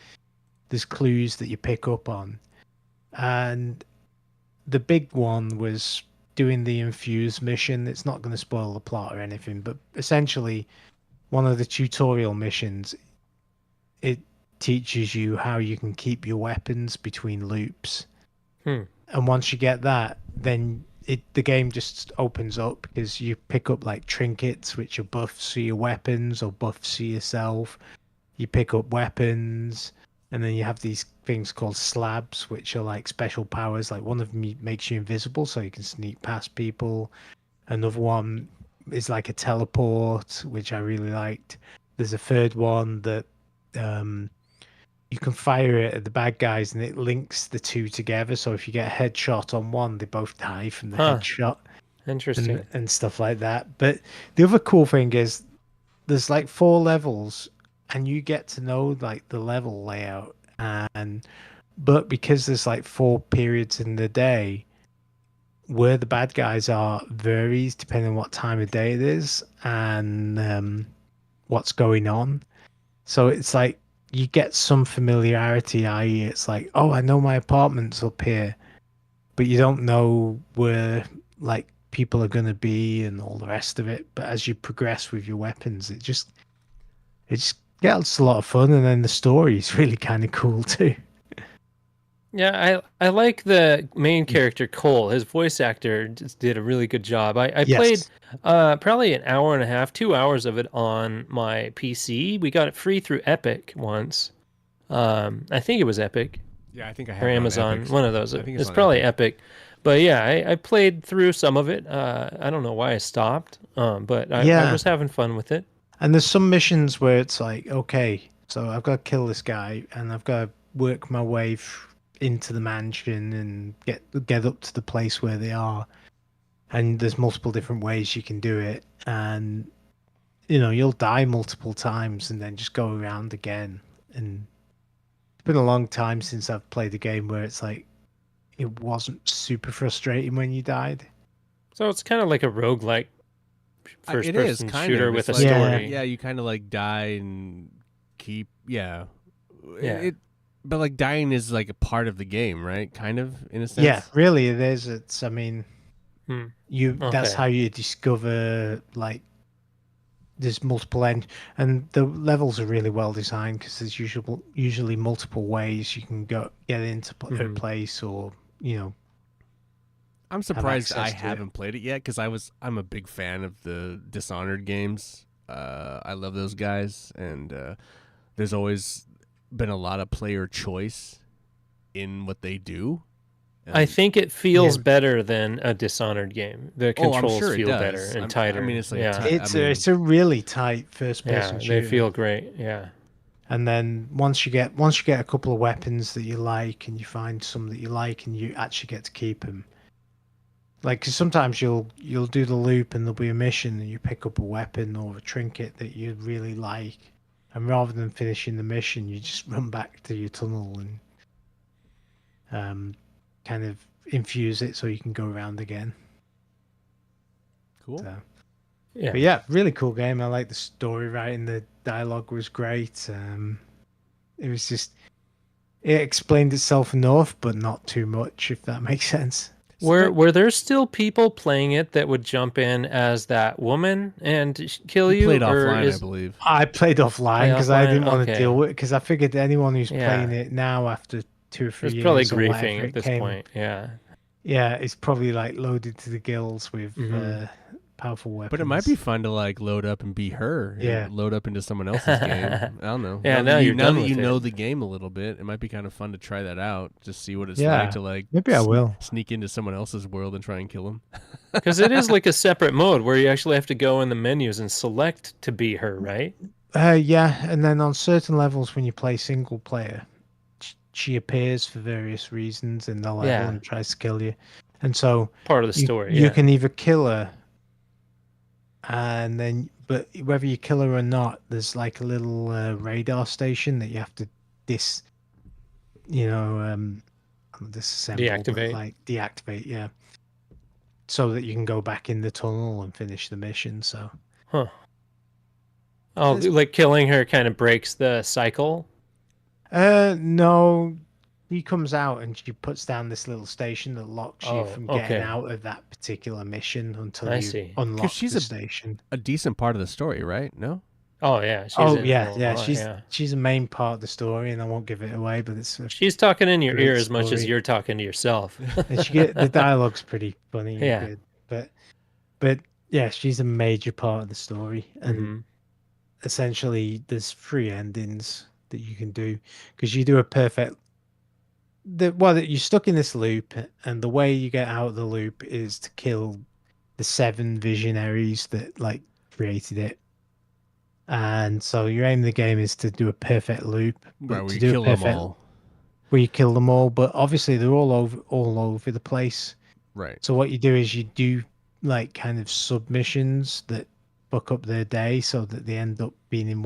there's clues that you pick up on, and the big one was doing the infuse mission. It's not going to spoil the plot or anything, but essentially, one of the tutorial missions, it teaches you how you can keep your weapons between loops. And once you get that, then the game just opens up because you pick up like trinkets, which are buffs to your weapons or buffs to yourself. You pick up weapons, and then you have these things called slabs, which are like special powers. Like one of them makes you invisible, so you can sneak past people. Another one is like a teleport, which I really liked. There's a third one that you can fire it at the bad guys and it links the two together. So if you get a headshot on one, they both die from the headshot Interesting. and stuff like that. But the other cool thing is there's like 4 levels and you get to know like the level layout. But because there's like 4 periods in the day, where the bad guys are varies depending on what time of day it is and what's going on. So it's like you get some familiarity, i.e. it's like, oh, I know my apartment's up here, but you don't know where like people are going to be and all the rest of it. But as you progress with your weapons, it just gets a lot of fun, and then the story is really kind of cool too. Yeah, I like the main character Cole. His voice actor just did a really good job. I played probably an hour and a half, 2 hours of it on my PC. We got it free through Epic once. I think it was Epic Yeah, I think I have or it on Amazon, Epic. one of those. I think It's on probably Epic. But yeah, I played through some of it. I don't know why I stopped, but I was having fun with it. And there's some missions where it's like, okay, so I've got to kill this guy, and I've got to work my way into the mansion and get up to the place where they are. And there's multiple different ways you can do it, and you'll die multiple times and then just go around again. And it's been a long time since I've played a game where it's like it wasn't super frustrating when you died. So it's kind of like a roguelike It is first-person kind shooter of. with a It's like- story. Yeah, you kind of like die and keep. Yeah. Yeah. But like dying is like a part of the game, right? Kind of in a sense. Yeah, really, it is. It's, I mean, Hmm. that's Okay. how you discover, like, there's multiple and the levels are really well designed because there's usually multiple ways you can get into a Mhm. place, or I'm surprised I access to it. haven't played it yet because I'm a big fan of the Dishonored games. I love those guys, and there's always been a lot of player choice in what they do. I think it feels better than a Dishonored game. The Oh, I'm controls sure it feel does. better and I tighter. mean, it's like yeah, it's a really tight first person they shooter. feel great. Yeah. And then once you get a couple of weapons that you like, and you find some that you like, and you actually get to keep them. Like, 'cause sometimes you'll do the loop and there'll be a mission and you pick up a weapon or a trinket that you really like, and rather than finishing the mission, you just run back to your tunnel and kind of infuse it so you can go around again. Cool. So, Yeah. but yeah, really cool game. I like the story writing. The dialogue was great. It was just, it explained itself enough, but not too much, if that makes sense. Were there still people playing it that would jump in as that woman and kill you? Played or offline, is, I believe. I played offline because I didn't want to Okay. deal with it, because I figured anyone who's Yeah. playing it now after 2 or 3 It's years probably or whatever griefing it at this came, point. Yeah. yeah, it's probably like loaded to the gills with Mhm. powerful weapons. But it might be fun to like load up and be her. and Yeah. Load up into someone else's game. I don't know. Yeah, Now now that you're now done that with you it. know the game a little bit, it might be kind of fun to try that out. Just see what it's Yeah, like to like maybe I will. sneak into someone else's world and try and kill them. Because it is like a separate mode where you actually have to go in the menus and select to be her, right? Yeah, and then on certain levels when you play single player, she appears for various reasons in the level Yeah. and tries to kill you. And so Part of the story. you Yeah. can either kill her, and then, but whether you kill her or not, there's like a little radar station that you have to disassemble, but Deactivate. like deactivate, yeah, so that you can go back in the tunnel and finish the mission. So Huh. Oh, like killing her kind of breaks the cycle. no, he comes out and she puts down this little station that locks you Oh, from getting okay. out of that particular mission until I you see. unlock she's the a- station. A decent part of the story, right? No? Oh yeah. She's Oh in it yeah, a yeah. lot, She's a main part of the story, and I won't give it away. But it's She's talking in your Great ear as much as story. you're talking to yourself. and the dialogue's pretty funny. And Yeah. good. But yeah, she's a major part of the story, and Mhm. essentially there's 3 endings that you can do, because you do a perfect. You're stuck in this loop, and the way you get out of the loop is to kill the 7 visionaries that like created it. And so your aim of the game is to do a perfect loop, but Right, where to you do a kill them perfect- all. where you kill them all. But obviously they're all over the place. Right. So what you do is you do like kind of submissions that fuck up their day, so that they end up being in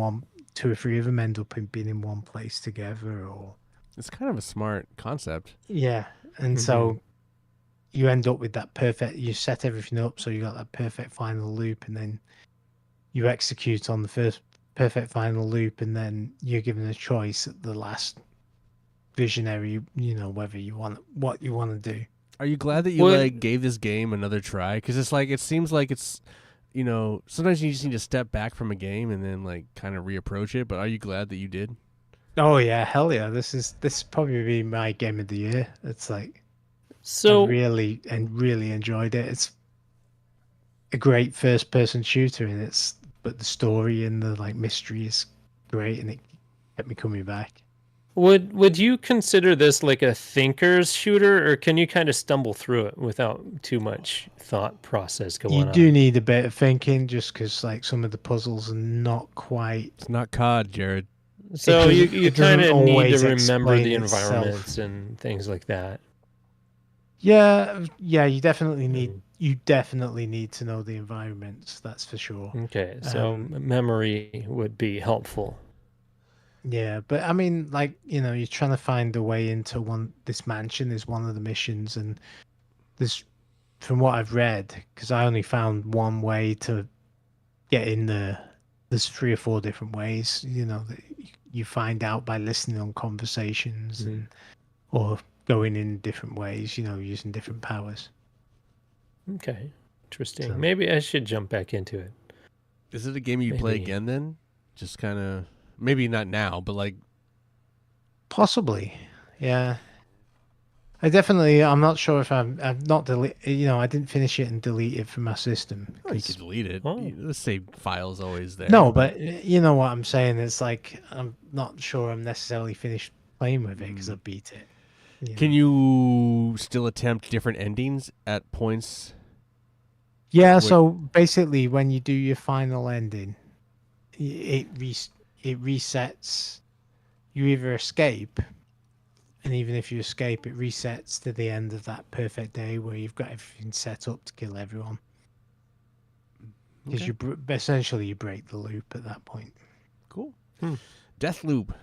2 or 3 of them end up being in one place together, or It's kind of a smart concept. yeah. And Mhm. so you end up with that perfect. You set everything up so you got that perfect final loop, and then you execute on the first perfect final loop, and then you're given a choice at the last visionary. Whether what you want to do. Are you glad that you Would- like gave this game another try? Because it's like it seems like it's, you know, sometimes you just need to step back from a game and then like kind of reapproach it. But are you glad that you did? Oh yeah, hell yeah! This probably be my game of the year. It's like So I really enjoyed it. It's a great first person shooter, and but the story and the like mystery is great, and it kept me coming back. would you consider this like a thinker's shooter, or can you kind of stumble through it without too much thought process going You on? do need a bit of thinking, just because like some of the puzzles are not quite. It's not COD, Jared. So doesn't- you it doesn't kind of need always to remember explain the itself. environments and things like that. Yeah, you definitely need to know the environments. That's for sure. Okay, so memory would be helpful. Yeah, but I mean, like, you know, you're trying to find a way into this mansion is one of the missions, and there's, from what I've read, because I only found one way to get in there. There's 3 or 4 different ways, you know, that you find out by listening on conversations and or going in different ways, you know, using different powers. Okay, interesting. So- Maybe I should jump back into it. Is it a game you'd play Maybe. again then? Just kind of maybe not now, but like Possibly, yeah. I'm not sure if I've not you know, I didn't finish it and delete it from my system. oh, you 'cause- could delete it. Oh. The save file's always there. No, but you know what I'm saying. It's like I'm not sure I'm necessarily finished playing with it because I beat it. Can you still attempt different endings at points? Yeah. Wait. So basically, when you do your final ending, it resets. You either escape, and even if you escape, it resets to the end of that perfect day where you've got everything set up to kill everyone. Because Okay. essentially you break the loop at that point. Cool. Hmm. Deathloop.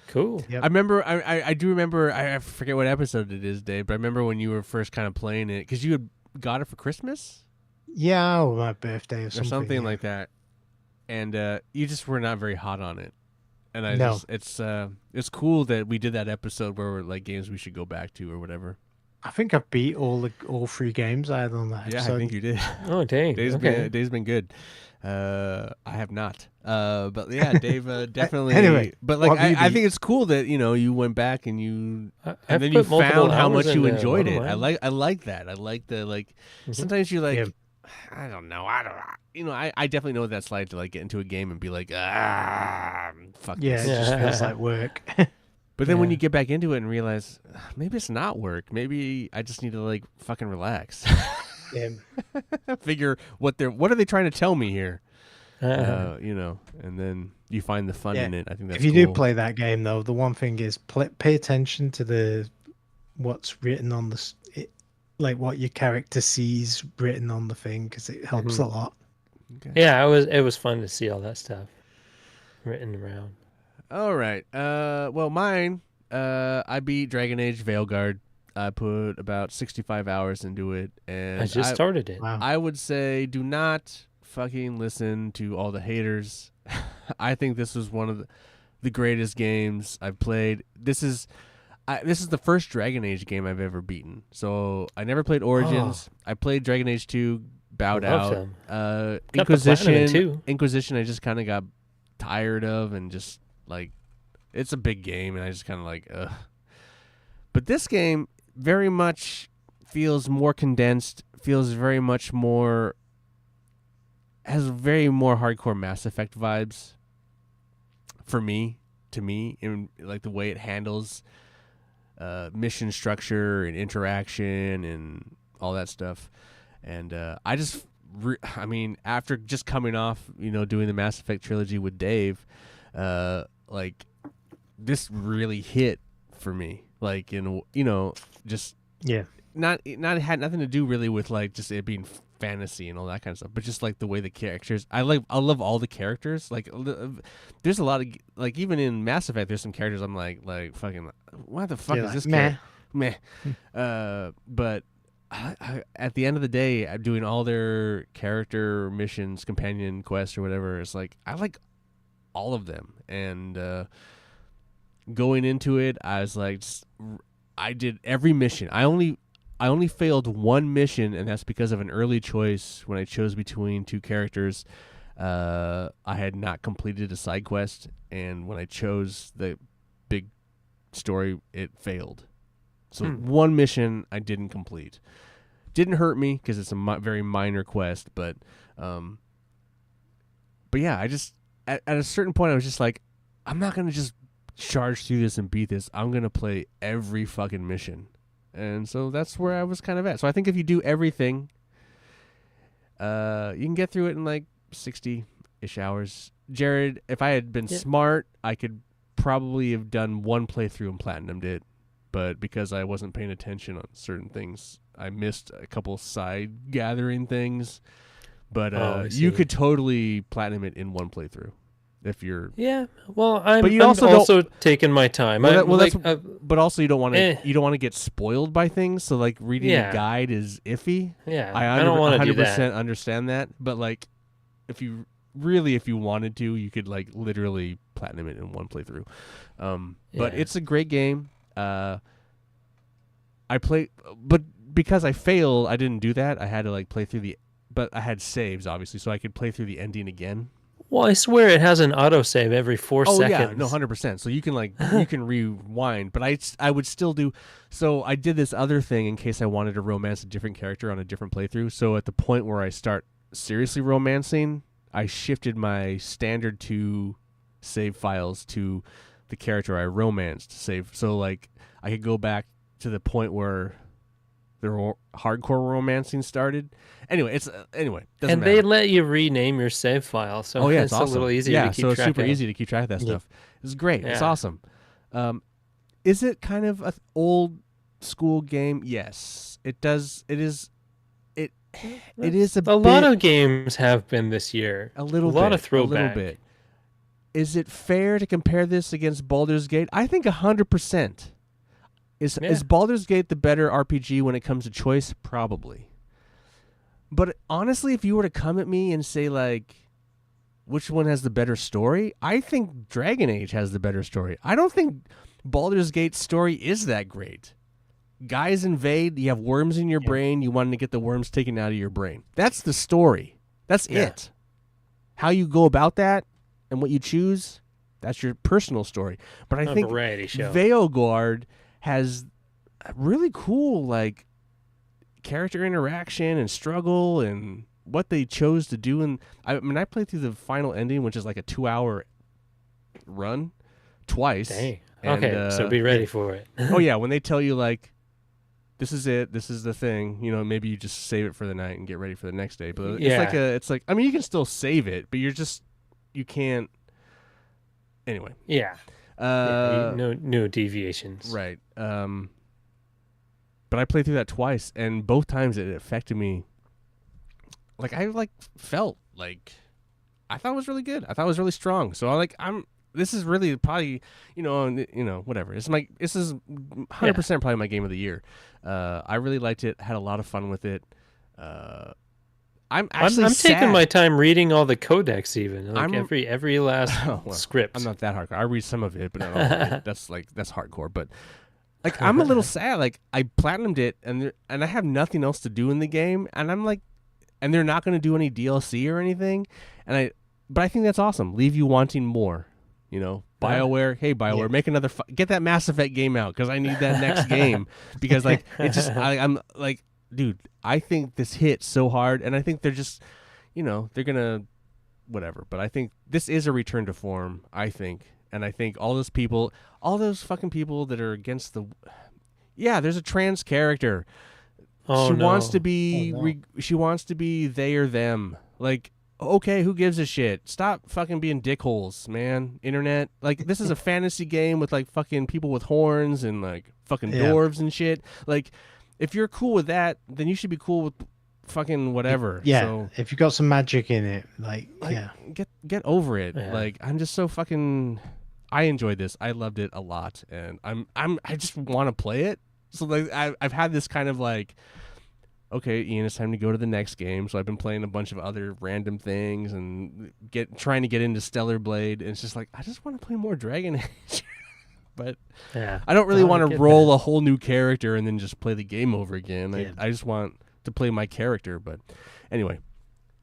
Cool. Yep. I remember. I do remember. I forget what episode it is, Dave. But I remember when you were first kind of playing it because you had got it for Christmas Yeah, or my birthday or or something. something yeah. like that, and you just were not very hot on it. And I No. just it's cool that we did that episode where we're like games we should go back to or whatever. I think I've beat all 3 games I had on that Yeah, episode. I think you did. Oh, dang. Okay. Dave's been good. I have not. But yeah, Dave definitely. Anyway, but like what have you I beat? think it's cool that you went back and you I've and then you put multiple found how hours much you into enjoyed one it. of I mine. like that. I like the like. Mhm. Sometimes you're like, Yeah. I don't know. I definitely know what that's like to like get into a game and be like, fuck Yeah, this. it just Yeah. feels like work. But then when Yeah. you get back into it and realize maybe it's not work. Maybe I just need to like fucking relax. yeah. Figure what are they trying to tell me here? Uh, And then you find the fun Yeah. in it. I think that's If you cool. do play that game, though, the one thing is pay attention to what's written on like what your character sees written on the thing, because it helps a lot. yeah, it was fun to see all that stuff written around. All right. Well, mine. I beat Dragon Age Veilguard. I put about 65 hours into it, and I just started it. Wow. I would say do not fucking listen to all the haters. I think this was one of the greatest games I've played. This is the first Dragon Age game I've ever beaten. So I never played Origins. I played Dragon Age 2, bowed I love out. them. Got the Inquisition, platinum too. Inquisition, I just kind of got tired of, and just like it's a big game, and I just kind of like, ugh. But this game very much feels more condensed. Feels very much more. Has very more hardcore Mass Effect vibes. To me, in like the way it handles mission structure and interaction and all that stuff. And I just, after just coming off, doing the Mass Effect trilogy with Dave, like this really hit for me. Like, just Yeah. not had nothing to do really with like just it being fantasy and all that kind of stuff, but just like the way the characters. I love all the characters. Like, there's a lot of like even in Mass Effect, there's some characters I'm like fucking what the fuck You're is like, this meh. meh. But I, at the end of the day, I'm doing all their character missions, companion quests or whatever. It's like I like all of them, and going into it, I was like, I did every mission. I only failed one mission, and that's because of an early choice when I chose between two characters. I had not completed a side quest, and when I chose the big story, it failed. So one mission I didn't complete. Didn't hurt me because it's a very minor quest, but yeah, I just at a certain point I was just like, I'm not gonna just charge through this and beat this. I'm gonna play every fucking mission, and so that's where I was kind of at. So I think if you do everything, you can get through it in like 60-ish hours. Jared, if I had been smart, I could probably have done one playthrough and platinumed it, but because I wasn't paying attention on certain things, I missed a couple side gathering things. But you could totally platinum it in one playthrough if you're. Yeah, well, I'm you also taking my time. But also you don't want to get spoiled by things. So like reading a guide is iffy. Yeah, I don't want to do 100% that. understand that. But like, if you wanted to, you could like literally platinum it in one playthrough. But it's a great game. I play, but because I failed, I didn't do that. I had to like play through but I had saves obviously, so I could play through the ending again. Well, I swear it has an autosave every 4 seconds. Oh yeah, no, 100%. So you can like you can rewind, but I would still do. So I did this other thing in case I wanted to romance a different character on a different playthrough. So at the point where I start seriously romancing, I shifted my standard 2 save files to the character I romanced save. So like I could go back to the point where the hardcore romancing started. Anyway, doesn't matter. They let you rename your save file, so it's awesome. a little easier to keep track of. Yeah, so it's super easy to keep track of that stuff. It's great. It's awesome. Is it kind of an old school game? Yes, it does. It is. It is a lot of games have been this year. A little lot of throwback. A little bit. Is it fair to compare this against Baldur's Gate? I think 100%. Is Baldur's Gate the better RPG when it comes to choice? Probably. But honestly, if you were to come at me and say, like, which one has the better story, I think Dragon Age has the better story. I don't think Baldur's Gate's story is that great. Guys invade, you have worms in your brain, you want to get the worms taken out of your brain. That's the story. That's it. How you go about that and what you choose, that's your personal story. But I think variety show. Veilguard has a really cool, like, character interaction and struggle and what they chose to do. And I played through the final ending, which is like a 2-hour run twice. Dang. And, okay, so be ready for it. Oh yeah, when they tell you like, this is it, this is the thing, maybe you just save it for the night and get ready for the next day. But it's like I mean, you can still save it, but you can't. Anyway. Yeah. No deviations. Right. But I played through that twice, and both times it affected me. Like I felt like I thought it was really good. I thought it was really strong. So this is really probably whatever. This is 100% probably my game of the year. I really liked it. Had a lot of fun with it. I'm taking my time reading all the codex, even every last script. I'm not that hardcore. I read some of it, but not all of it. That's hardcore. But like I'm a little sad. Like I platinumed it, and I have nothing else to do in the game, and I'm like, and they're not going to do any DLC or anything, but I think that's awesome. Leave you wanting more. BioWare, hey BioWare, make another. Get that Mass Effect game out because I need that next game because like it just I'm like, dude, I think this hit so hard, and I think they're just, they're gonna whatever. But I think this is a return to form. I think, and I think all those fucking people that are against there's a trans character. She wants to be she wants to be they or them. Like, okay, who gives a shit? Stop fucking being dickholes, man. Internet. Like, this is a fantasy game with like fucking people with horns and like fucking dwarves and shit. Like, if you're cool with that, then you should be cool with fucking whatever. Yeah. So, if you got some magic in it, get over it. Yeah. Like, I'm just so fucking. I enjoyed this. I loved it a lot, and I just want to play it. So like I've had this kind of like, okay, Ian, it's time to go to the next game. So I've been playing a bunch of other random things and trying to get into Stellar Blade. And it's just like, I just want to play more Dragon Age. But Yeah. I don't really I want to get roll that. a whole new character and then just play the game over again. Yeah. I just want to play my character. But anyway,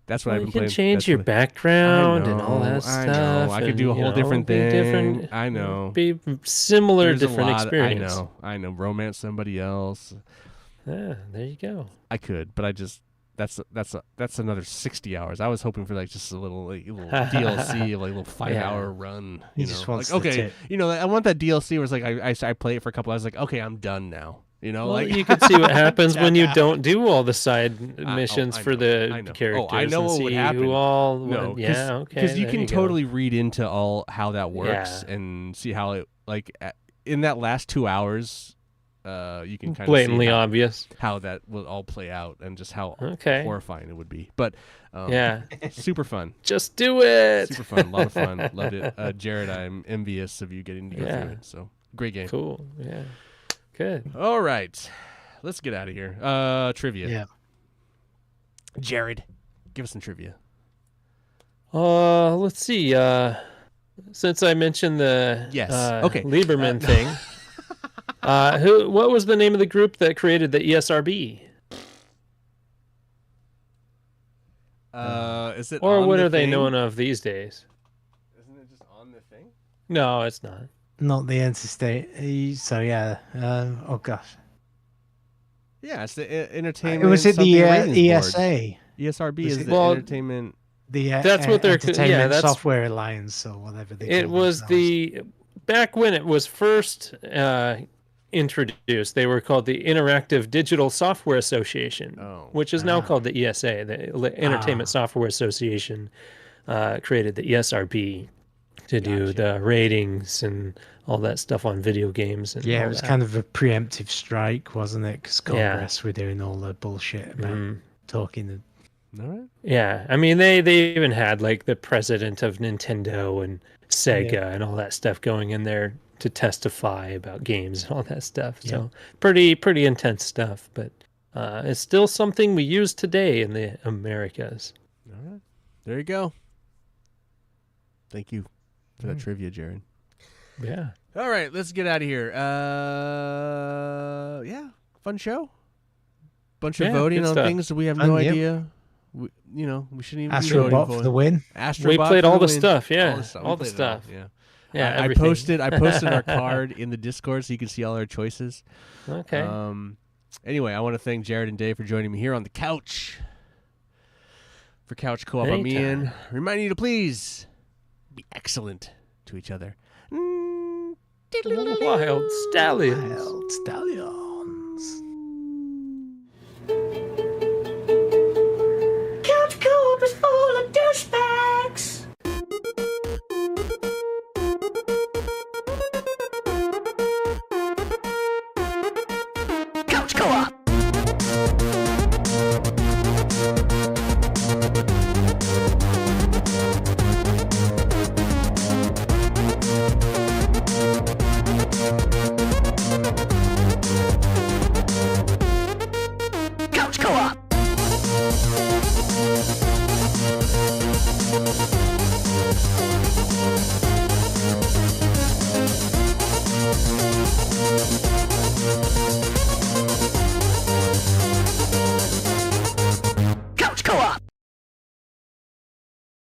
that's what Well, I've you been can playing. change That's your what background I and all know, that stuff. I know. I could and, do a whole different be thing. different- I know. Be similar, There's a different lot- experience. I know. Romance somebody else. Yeah, there you go. I could, but I just that's another 60 hours. I was hoping for like just a little DLC, like a little 5-hour run. He You just know, wants like, the okay, tip. you know, I want that DLC where it's like I play it for a couple hours, like okay, I'm done now. You know, Well, like you can see what happens when you Tap out. don't do all the side missions I for know, the I know. characters. Oh, I know and what see would happen. Who all? no, yeah, okay. because you there can go. totally read into all how that works Yeah. and see how it like in that last 2 hours. You can kind blatantly of see obvious. how that will all play out and just how Okay. horrifying it would be. But Yeah, super fun. just do it. Super fun, a lot of fun. Loved it. Jared, I'm envious of you getting to go Yeah. through it. So great game. Cool. Yeah. Good. All right, let's get out of here. Trivia. Yeah. Jared, give us some trivia. Let's see. Since I mentioned the Yes, okay. Lieberman thing, what was the name of the group that created the E ESRB? Is it Or on what the are they thing? known of these days? Isn't it just on the thing? No, it's not. Not the interstate. So yeah. Oh gosh. Yeah, it's the entertainment. Was it something the ratings board. ESA? ESRB Was is it- the Well, entertainment. The That's what they're- Entertainment yeah, that's- Software Alliance or whatever they It call was themselves. the back when it was first introduced. They were called the Interactive Digital Software Association, Oh. which is now called the ESA. The Entertainment Software Association created the ESRB to do Gotcha. the ratings and all that stuff on video games. And Yeah, all it was that. kind of a preemptive strike, wasn't it? Because Yeah. Congress were doing all the bullshit about Mhm. talking. All right. Yeah, I mean they even had like the president of Nintendo and Sega and all that stuff going in there to testify about games and all that stuff. So pretty intense stuff, but it's still something we use today in the Americas. All right. There you go. Thank you for that trivia, Jared. Yeah. All right, let's get out of here. Yeah, fun show. Bunch of Yeah, voting good on stuff. things that we have Fun, no yep. idea. We shouldn't even be voting Astrobot for for the win. Astrobot We played for all the win. stuff, yeah. We All the played it stuff. Yeah. Yeah, I everything. posted our card in the Discord so you can see all our choices. Okay. Anyway, I want to thank Jared and Dave for joining me here on the couch. For Couch Co-op, I'm Anytime. Ian. Reminding you to please be excellent to each other. Wild stallions. Wild stallions.